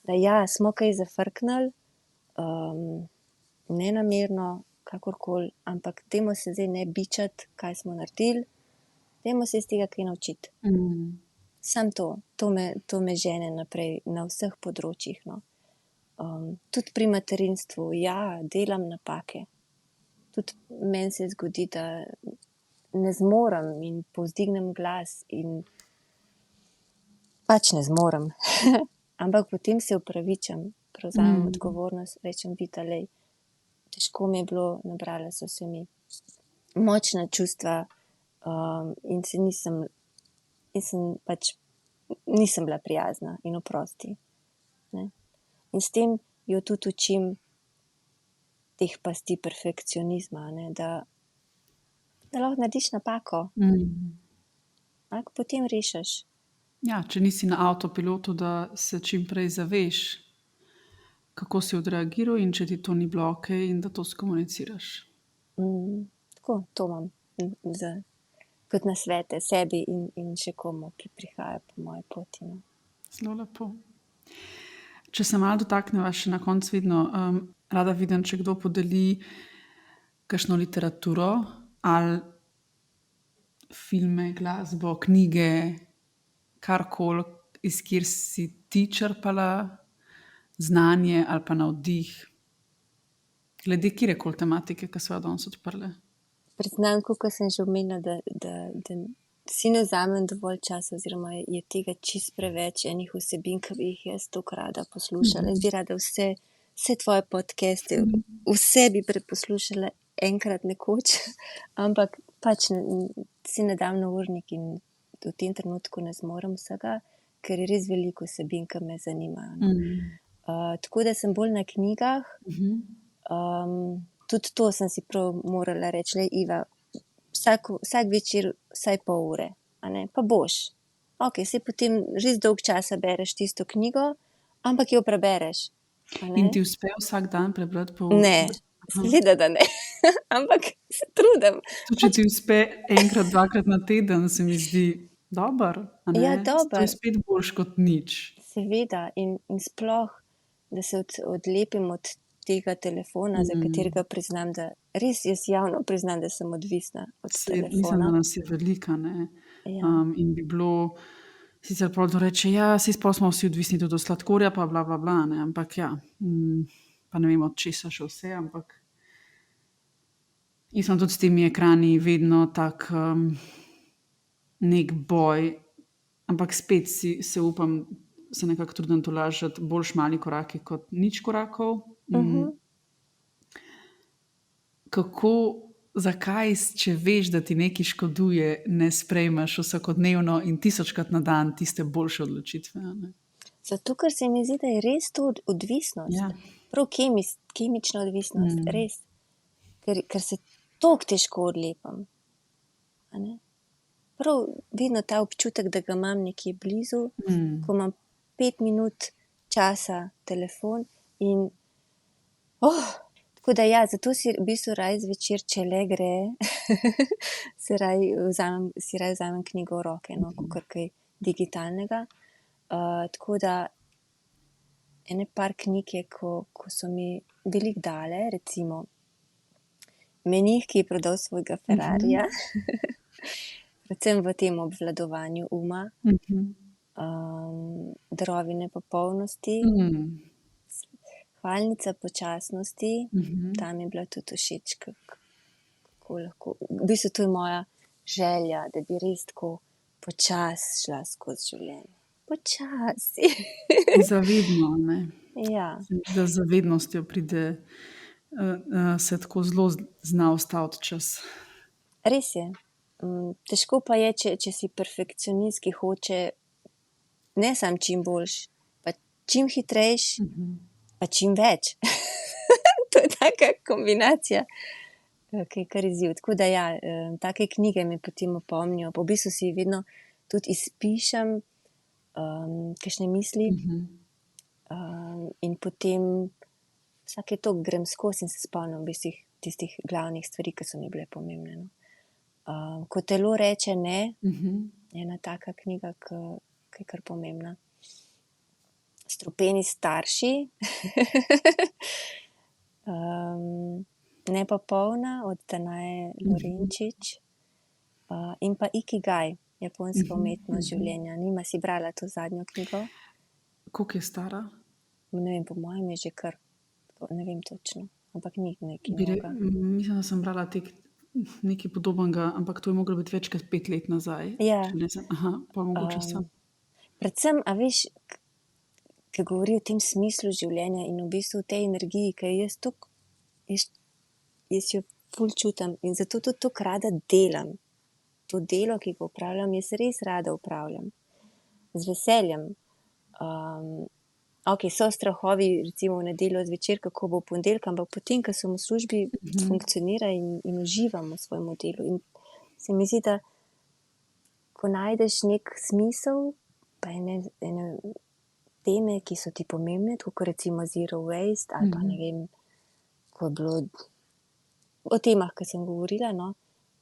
da smo kaj zafrknili, nenamerno, kakorkoli, ampak dajmo se zdaj ne bičati, kaj smo naredili, dajmo se iz tega kaj naučiti. Samo to me žene naprej na vseh področjih, no. Tudi pri materinstvu, delam napake. Tudi meni se zgodi, da ne zmorem in povzdignem glas in pač ne zmorem. Ampak potem se opravičim, prevzamem odgovornost, rečem, Vita, lej, težko mi je bilo, nabrala so se mi močna čustva, in nisem bila prijazna in oprosti. Ne? In s tem jo tudi učim teh pasti perfekcionizma, ne? Da lahko narediš napako, ampak potem rešiš. Ja, če nisi na avtopilotu, da se čim prej zaveš, kako si odreagiral in če ti to ni bilo okej in da to skomuniciraš. Tako, to imam kot nasvete sebi in še komu, ki prihaja po moji poti. No. Zelo lepo. Če se malo dotakneva še na koncu vedno, rada vidim, če kdo podeli kakšno literaturo ali filme, glasbo, knjige, karkoli, iz kjer si ti črpala znanje ali pa navdih, glede kjerekoli tematike, ki so jo danes odprle. Priznam, kot sem že omenila, da si ne vzamem dovolj časa oziroma je tega čisto preveč enih vsebin, ki bi jih jaz toliko rada poslušala. Jaz bi rada vse tvoje podcaste, vse bi preposlušala enkrat nekoč, ampak pač si ne dam na urnik in v tem trenutku ne zmorem vsega, ker je res veliko vsebin, ki me zanimajo. Tako da sem bolj na knjigah. Tudi to sem si prav morala reči, le Iva, vsak večer vsaj pol ure, a ne, pa boš. Okej, saj potem res dolg časa bereš tisto knjigo, ampak jo prebereš. In ti uspe vsak dan prebrati pol ure? Ne, seveda, da ne, ampak se trudim. Tudi če ti uspe enkrat, dvakrat na teden, se mi zdi dobro, a ne? Ja, dobro. To je spet boljše kot nič. Seveda in sploh, da se odlepim od tega telefona, za katerega priznam, da res jaz javno priznam, da sem odvisna od telefona. Mislim, da nas je velika, ne? Ja. In bi bilo, sicer prav to reče, saj sploh smo vsi odvisni tudi od sladkorja, pa bla, bla, bla, ne? Ampak pa ne vem od česa še vse, ampak jaz sem tudi s temi ekrani vedno tak nek boj, ampak spet se upam, se nekako trudim tolažiti boljš mali koraki kot nič korakov. Kako, zakaj, če veš, da ti nekaj škoduje, ne sprejmeš vsakodnevno in 1000krat na dan tiste boljše odločitve? Ne? Zato, ker se mi zdi, da je res to odvisnost. Ja. Prav kemična odvisnost, res. Ker se toliko težko odlepim. A ne? Prav vedno ta občutek, da ga imam nekje blizu, ko imam 5 minut časa telefon in tako da zato si v bistvu raje zvečer, če le gre, si raje vzamem knjigo v roke, no, kakor kaj digitalnega. Tako da ene par knjig je, ko so mi veliko dale, recimo Menih, ki je prodal svojega Ferrarija, predvsem v tem obvladovanju uma, Darovi nepopolnosti, Hvalnica počasnosti, tam je bila tudi všeč, kako lahko, v bistvu to je moja želja, da bi res tako počasi šla skozi življenje. Počasi. Zavedno, ne. Ja, Se mi zdi, da z zavednostjo pride, se tako zelo zna ustaviti čas. res je. Težko pa je, če si perfekcionist, ki hoče ne samo čim boljš, pa čim hitrejš, pa čim več. To je taka kombinacija, ki je kar izziv. Tako da ja, take knjige me potem opomnijo. Po bistvu si vedno tudi izpišem kakšne misli in potem vsake toliko grem skozi in se spomnim v bistvu tistih glavnih stvari, ki so mi bile pomembne. No. Ko telo reče ne, je ena taka knjiga, ki je kar pomembna. Strupeni starši, Nepopolna od Tanaje Lorenčič in pa Ikigai, japonska umetnost življenja. Nima si brala to zadnjo knjigo? Koliko je stara? Ne vem, po mojem je že kar, ne vem točno, ampak ni nekaj Bi novega. mislim, da sem brala nekaj podobnega, ampak to je moglo biti več kot 5 let nazaj. Ja. Če ne sem, pa mogoče sem. Predvsem, a veš, ki govori o tem smislu življenja in v bistvu o tej energiji, ki jaz jo ful čutim in zato tudi tako rada delam. To delo, ki ga opravljam, jaz res rada opravljam. Z veseljem. Ok, so strahovi, recimo v nedeljo zvečer, kako bo v ponedeljek, ampak potem, ko sem v službi, funkcionira in uživam v svojem delu. In se mi zdi, da ko najdeš nek smisel, pa ene teme, ki so ti pomembne, tako kot recimo Zero Waste, ali pa ne vem, ko je bilo o temah, ki sem govorila, no,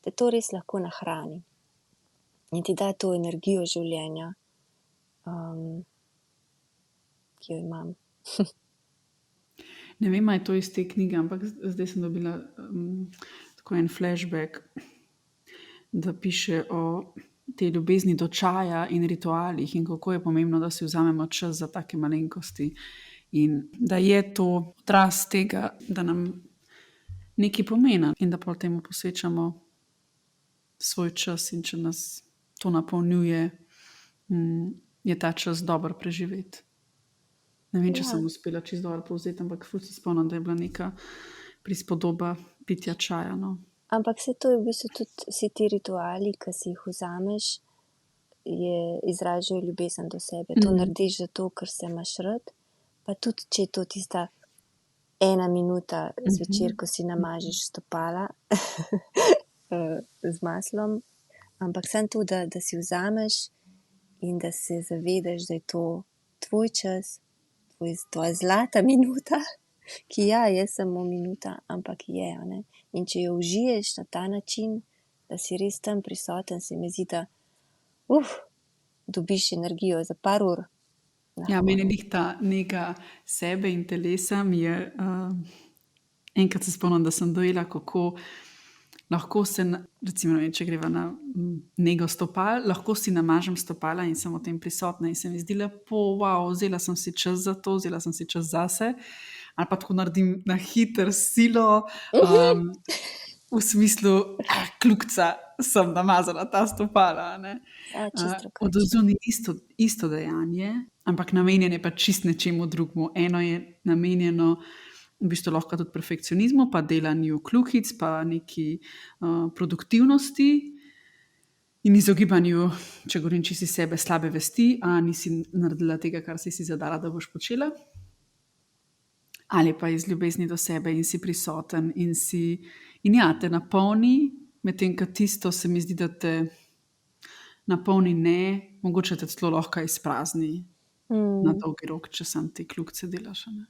da to res lahko nahrani. In ti da to energijo življenja, ki jo imam. Ne vem, ali je to iz te knjige, ampak zdaj sem dobila tako en flashback, da piše o tej ljubezni do čaja in ritualih in kako je pomembno, da si vzamemo čas za take malenkosti. In da je to odraz tega, da nam nekaj pomeni in da pol temu posvečamo svoj čas, in če nas to napolnjuje, je ta čas dobro preživeti. Ne vem, če sem uspela čisto dobro povzeti, ampak ful se spomnim, da je bila neka prispodoba pitja čaja. No. Ampak se to je v bistvu tudi vsi ti rituali, ki si jih vzameš, izražajo ljubezen do sebe. To narediš zato, ker se imaš rad, pa tudi, če je to tista 1 minuta zvečer, ko si namažeš stopala z maslom, ampak samo to, da si vzameš in da se zavedaš, da je to tvoj čas, tvoja zlata minuta, ki je samo minuta, ampak je, ne. In če jo užiješ na ta način, da si res tam prisoten, se mi zdi, da dobiš energijo za par ur. Ja, meni je ta nega sebe in telesa mi je, enkrat se spomnim, da sem dojela, kako lahko se, recimo, če greva na nego stopal, lahko si namažem stopala in sem v tem prisotna in se mi zdi lepo, vzela sem si čas za to, vzela sem si čas zase, ali pa tako naredim na hitro silo, v smislu, kljukca sem namazala ta stopala, ne. Čisto Od odzunaj isto dejanje, ampak namenjeno je pa čisto nečemu drugemu. Eno je namenjeno v bistvu lahko tudi perfekcionizmu, pa delanju kljukic, pa neki produktivnosti in izogibanju, če govorim čisto iz sebe, slabe vesti, nisi naredila tega, kar si zadala, da boš počela. Ali pa iz ljubezni do sebe in si prisoten in te napolni, medtem ko tisto se mi zdi, da te napolni ne, mogoče te celo lahko izprazni na dolgi rok, če sam te kljukce delaš. Ne?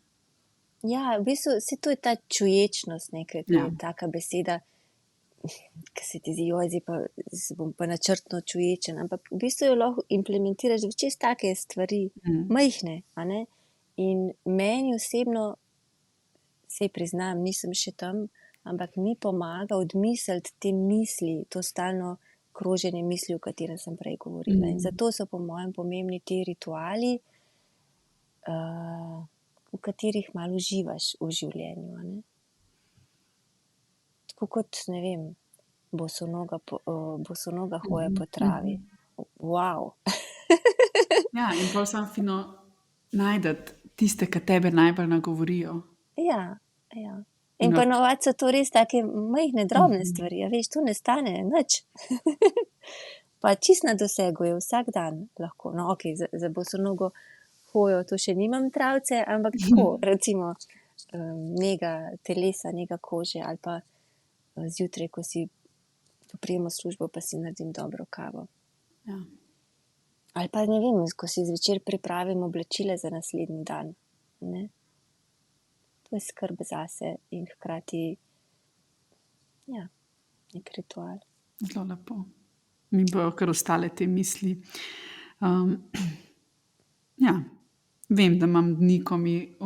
Ja, v bistvu to je ta čuječnost, nekaj, ki je taka beseda, ki se ti zdi, zdaj pa se bom pa načrtno čuječen, ampak v bistvu jo lahko implementiraš v čisto take stvari, majhne, a ne. In meni osebno, saj priznam, nisem še tam, ampak mi pomaga odmisliti te misli, to stalno kroženje misli, o katerem sem prej govorila. In zato so po mojem pomembni ti rituali, v katerih malo uživaš v življenju. Ne? Tako kot, ne vem, bosonoga hoja po travi. Wow. Ja, in pol sam fino najdete tiste, ki tebe najbolj nagovorijo. Ja, ja. In In ponovadi so to res take majhne, drobne Mhm. stvari, a veš, to ne stane nič. Pa čisto na dosegu je vsak dan lahko. No, ok, za bosonogo hojo to še nimam travce, ampak tako, recimo, nega telesa, nega kože ali pa zjutraj, ko si poprijemo službo, pa si naredim dobro kavo. Ja. Ali pa ne vem, ko si zvečer pripravim oblačila za naslednji dan. Ne? To je skrb zase in hkrati ja, nek ritual. Zelo lepo. Mi bojo kar ostale te misli. Ja, vem, da imam dni, ko mi,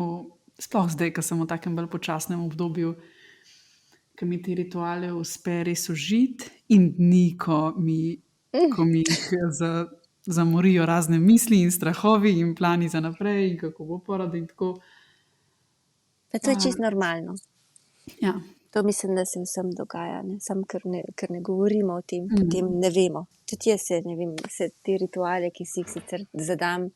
sploh zdaj, ko sem v takem bolj počasnem obdobju, ko mi te rituale uspe res užiti, in dni, ko mi jih zamorijo razne misli in strahovi in plani za naprej in kako bo porod in tako. Pa to je čisto normalno. Ja. To mislim, da se vsem dogaja, ne? Samo ker ne govorimo o tem, potem ne vemo. Tudi jaz ne vem, vse te rituale, ki si jih sicer zadam,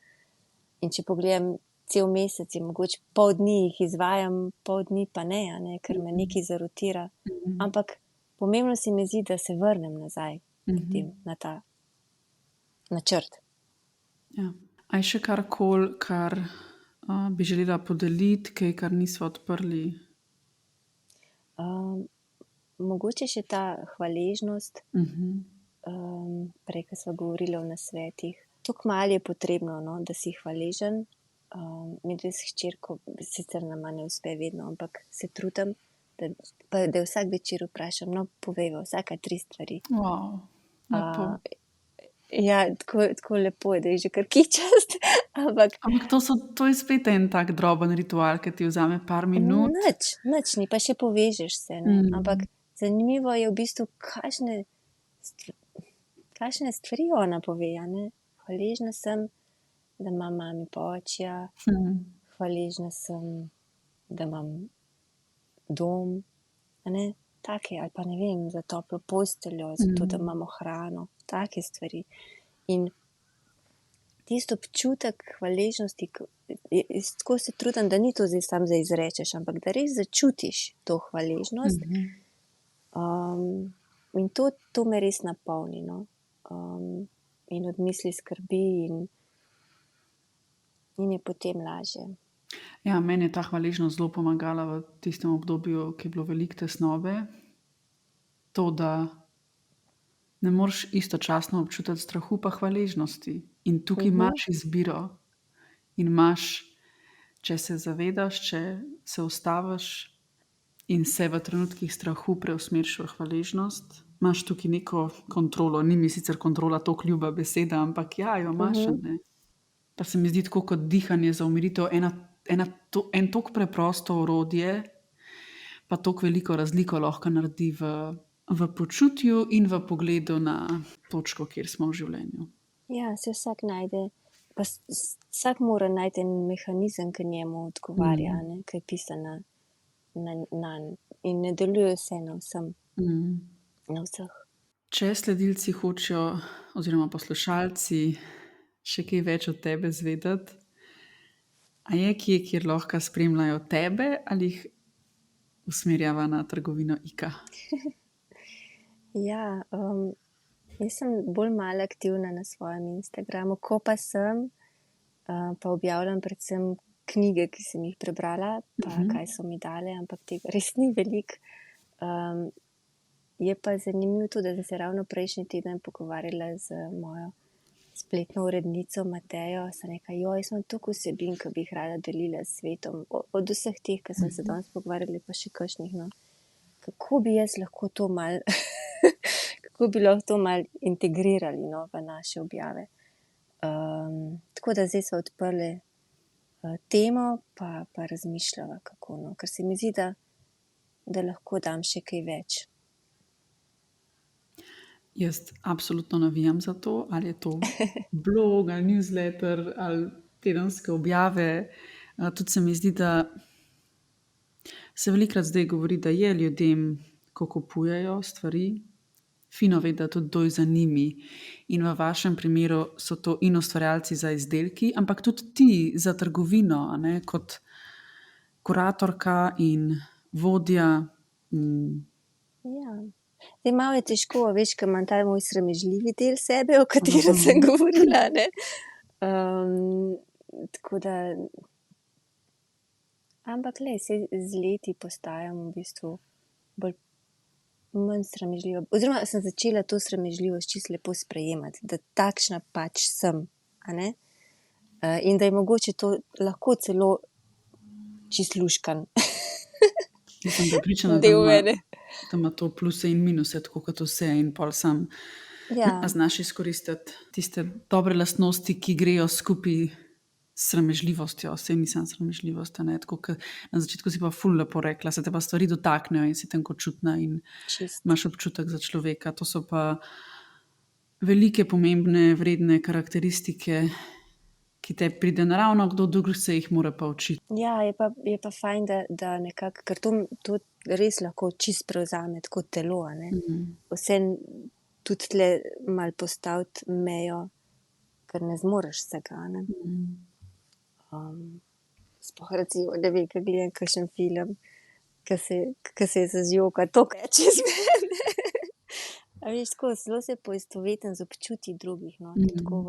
in če pogledam cel mesec, in mogoče pol dni jih izvajam, pol dni pa ne, ker me nekaj zarotira. Ampak pomembno se mi zdi, da se vrnem nazaj potem na ta načrt. Ja. A je še karkoli, kar bi želela podeliti, kaj, kar nismo odprli? Mogoče še ta hvaležnost, prej, ko smo govorili o nasvetih. Tako malo je potrebno, no, da si hvaležen. Mi dve s hčerko, sicer nama ne uspe vedno, ampak se trudim, da vsak večer vprašam, no, povejva vsaka 3 stvari. Wow, lepo. Ja, tako lepo je, da je že kar kičast, ampak to je spet en tak droben ritual, ki ti vzame par minut. nič ni, pa še povežeš se, ne. Ampak zanimivo je v bistvu, kakšne stvari ona pove, a ne. Hvaležna sem, da imam mami pa očija, hvaležna sem, da imam dom, a ne. Take, ali pa ne vem, za toplo posteljo, za to, da imamo hrano, take stvari. In tisti občutek hvaležnosti, tako se trudim, da ni to zdaj samo za izrečeš, ampak da res začutiš to hvaležnost. In to me res napolni, no. In od misli skrbi in je potem lažje. Ja, meni je ta hvaležnost zelo pomagala v tistem obdobju, ki je bilo veliko tesnobe. To, da ne moreš istočasno občutiti strahu pa hvaležnosti. In tukaj imaš izbiro. In imaš, če se zavedaš, če se ustaviš in se v trenutkih strahu preusmeriš v hvaležnost, imaš tukaj neko kontrolo. Ni mi sicer kontrola toliko ljuba beseda, ampak ja, jo imaš. Pa se mi zdi tako kot dihanje za umiritev, en tako preprosto orodje, pa tako veliko razliko lahko naredi v počutju in v pogledu na točko, kjer smo v življenju. Ja, se vsak najde, pa vsak mora najti en mehanizem, ki njemu odgovarja, ne, ki je pisan nanj. In ne deluje vse na vsem, na vseh. Če sledilci hočejo, oziroma poslušalci, še kaj več od tebe zvedeti, a je kje, kjer lahko spremljajo tebe ali jih usmerjava na trgovino Ika? Ja, jaz sem bolj malo aktivna na svojem Instagramu, ko pa sem, pa objavljam predvsem knjige, ki sem jih prebrala, pa kaj so mi dale, ampak tega res ni veliko. Je pa zanimivo to, da sem se ravno prejšnji teden pogovarjala z mojo spletno urednico Matejo. Sem rekla, jaz imam toliko vsebin, ki bi jih rada delila s svetom. Od vseh teh, ki sem se danes pogovarjala, pa še kakšnih, no. Kako bi jaz lahko to malo kako bi lahko to malo integrirali, no, v naše objave. Tako da zdaj smo odprli temo, pa razmišljava, kako, no. Ker se mi zdi, da lahko dam še kaj več. Jaz absolutno navijam za to, ali je to blog, ali newsletter, ali tedenske objave. Tudi se mi zdi, da se velikokrat zdaj govori, da je ljudem, ko kupujejo stvari, fino vedeti, tudi kdo je za njimi. In v vašem primeru so to in ustvarjalci za izdelki, ampak tudi ti za trgovino, a ne, kot kuratorka in vodja. Ja. Zdaj, malo je težko, veš, ker imam ta moj sramežljivi del sebe, o katerem sem govorila, ne. Tako da, ampak glej, saj z leti postajam v bistvu manj sramežljiva. Oziroma sem začela to sramežljivost čisto lepo sprejemati, da takšna pač sem, a ne. In da je mogoče to lahko celo čisto luškan Jaz sem prepričana, del mene. da ima to pluse in minuse, tako kot vse, in pol sam Ja, znaš izkoristiti tiste dobre lastnosti, ki grejo skupaj s sramežljivostjo. Saj nisem sramežljivost, a ne, tako kot na začetku si pa ful lepo rekla, se te pa stvari dotaknejo in si tenkočutna in čisto. imaš občutek za človeka. To so pa velike, pomembne, vredne karakteristike, ki te pride naravno, kdo drug se jih mora pa učiti. Ja, je pa fajn, da nekako, ker to res lahko čisto prevzame tako telo, a ne. Vseeno tudi tle malo postaviti mejo, ker ne zmoreš vsega, a ne. Sploh recimo, ne vem, ko gledam kakšen film, ke se je zazjoka, toliko je čez mene. A veš, tako zelo se poistovetim z občutji drugih, no, tudi tako v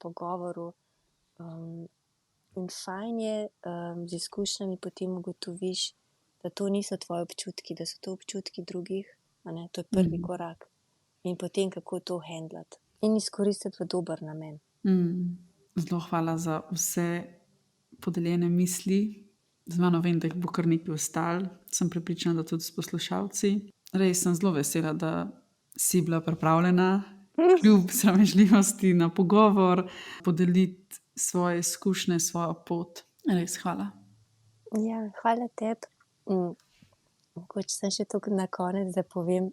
pogovoru. In fajn je, z izkušnjami potem ugotoviš, da to niso tvoji občutki, da so to občutki drugih, a ne, to je prvi korak. In potem, kako to handlati in izkoristiti v dober namen. Zelo hvala za vse podeljene misli. Z mano vem, da jih bo kar nekaj ostalo. Sem prepričana, da tudi s poslušalci. Res sem zelo vesela, da si bila pripravljena kljub sramežljivosti na pogovor, podeliti svoje izkušnje, svojo pot. Res hvala. Ja, hvala tebi. Mogoče sem še toliko na konec, da povem,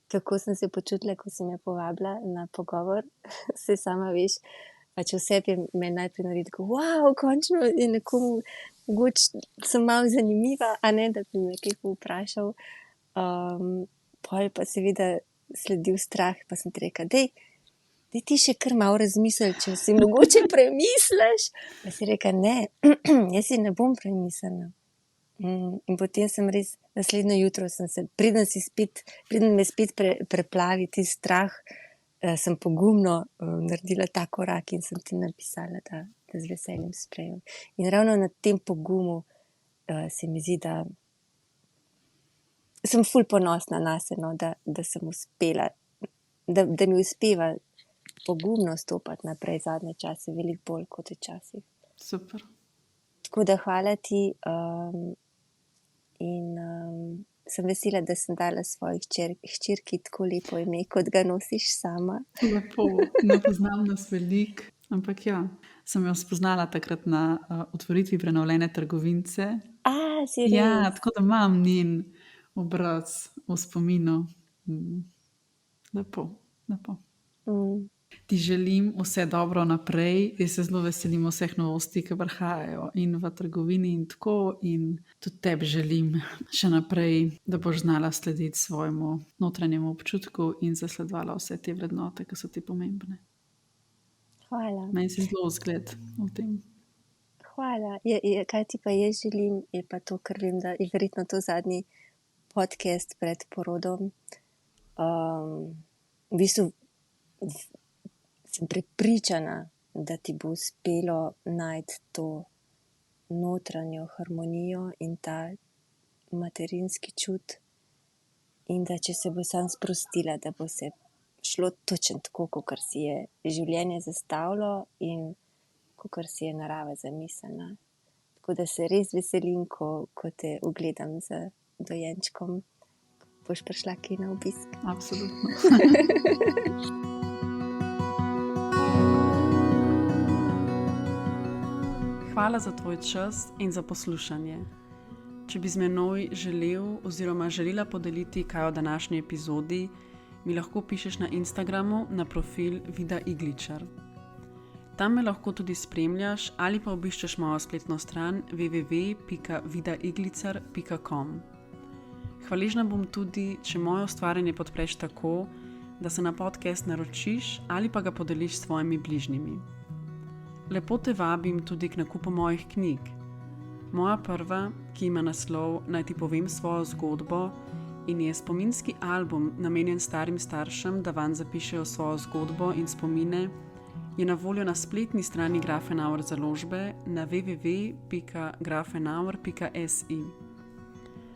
kako sem se počutila, ko si me povabila na pogovor. Saj sama veš, pač v sebi me najprej naredi tako, wow, končno je nekomu, mogoče sem malo zanimiva, a ne, da bi me kaj povprašal. Pol pa seveda sledil strah, pa sem ti rekla, daj ti še kar malo razmisli, če si mogoče premisliš. Pa si rekla, ne, jaz si ne bom premislila. In potem sem res, naslednjo jutro sem se, preden me spet preplavi ti strah, sem pogumno naredila ta korak in sem ti napisala, da z veseljem sprejemam. In ravno na tem pogumu se mi zdi, da sem ful ponosna nase, no, da sem uspela, da mi uspeva pogumno stopati naprej zadnje čase, veliko bolj kot včasih. Super. Tako da hvala ti in sem vesela, da sem dala svoji hčerki tako lepo ime, kot ga nosiš sama. Lepo, ne poznam nas veliko, ampak ja, sem jo spoznala takrat na otvoritvi prenovljene trgovinice. Si res? Ja, tako da imam njen obraz v spominu. Lepo, lepo. Ti želim vse dobro naprej. Jaz se zelo veselim vseh novosti, ki prihajajo in v trgovini in tako. In tudi tebi želim še naprej, da boš znala slediti svojemu notranjemu občutku in zasledovala vse te vrednote, ki so ti pomembne. Hvala. Meni si zelo vzgled v tem. Hvala. Kaj ti pa jaz želim, je pa to, ker vem, da je verjetno to zadnji podcast pred porodom. V bistvu sem prepričana, da ti bo uspelo najti to notranjo harmonijo in ta materinski čut. In da če se bo sam sprostila, da bo se šlo točno tako, kakor si je življenje zastavilo in kakor si je narava zamislila. Tako da se res veselim, ko te ugledam z dojenčkom, boš prišla kje na obisk. Absolutno. Hvala za tvoj čas in za poslušanje. Če bi z menoj želel oziroma želela podeliti kaj o današnji epizodi, mi lahko pišeš na Instagramu na profil Vida Igličar. Tam me lahko tudi spremljaš ali pa obiščeš mojo spletno stran www.vidaiglicar.com. Hvaležna bom tudi, če moje ustvarjanje podpreš tako, da se na podcast naročiš ali pa ga podeliš s svojimi bližnjimi. Lepo te vabim tudi k nakupu mojih knjig. Moja prva, ki ima naslov Naj ti povem svojo zgodbo in je spominski album namenjen starim staršem, da vanj zapišejo svojo zgodbo in spomine, je na voljo na spletni strani Grafenauer založbe na www.grafenauer.si.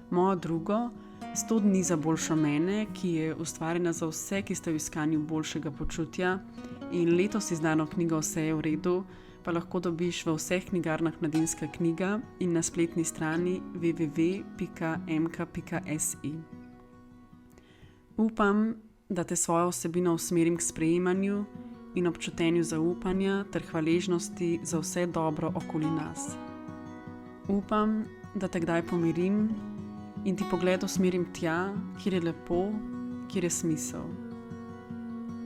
Mojo drugo, 100 dni za boljšo mene, ki je ustvarjena za vse, ki ste v iskanju boljšega počutja, in letos izdano knjigo Vse je v redu, pa lahko dobiš v vseh knjigarnah Mladinska knjiga in na spletni strani www.mk.si. Upam, da te svojo vsebino usmerim k sprejemanju in občutenju zaupanja ter hvaležnosti za vse dobro okoli nas. Upam, da te kdaj pomirim in ti pogled usmerim tja, kjer je lepo, kjer je smisel.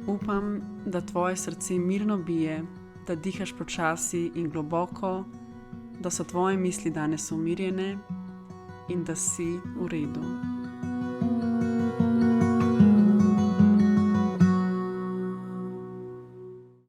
Upam, da tvoje srce mirno bije, da dihaš počasi in globoko, da so tvoje misli danes umirjene in da si v redu.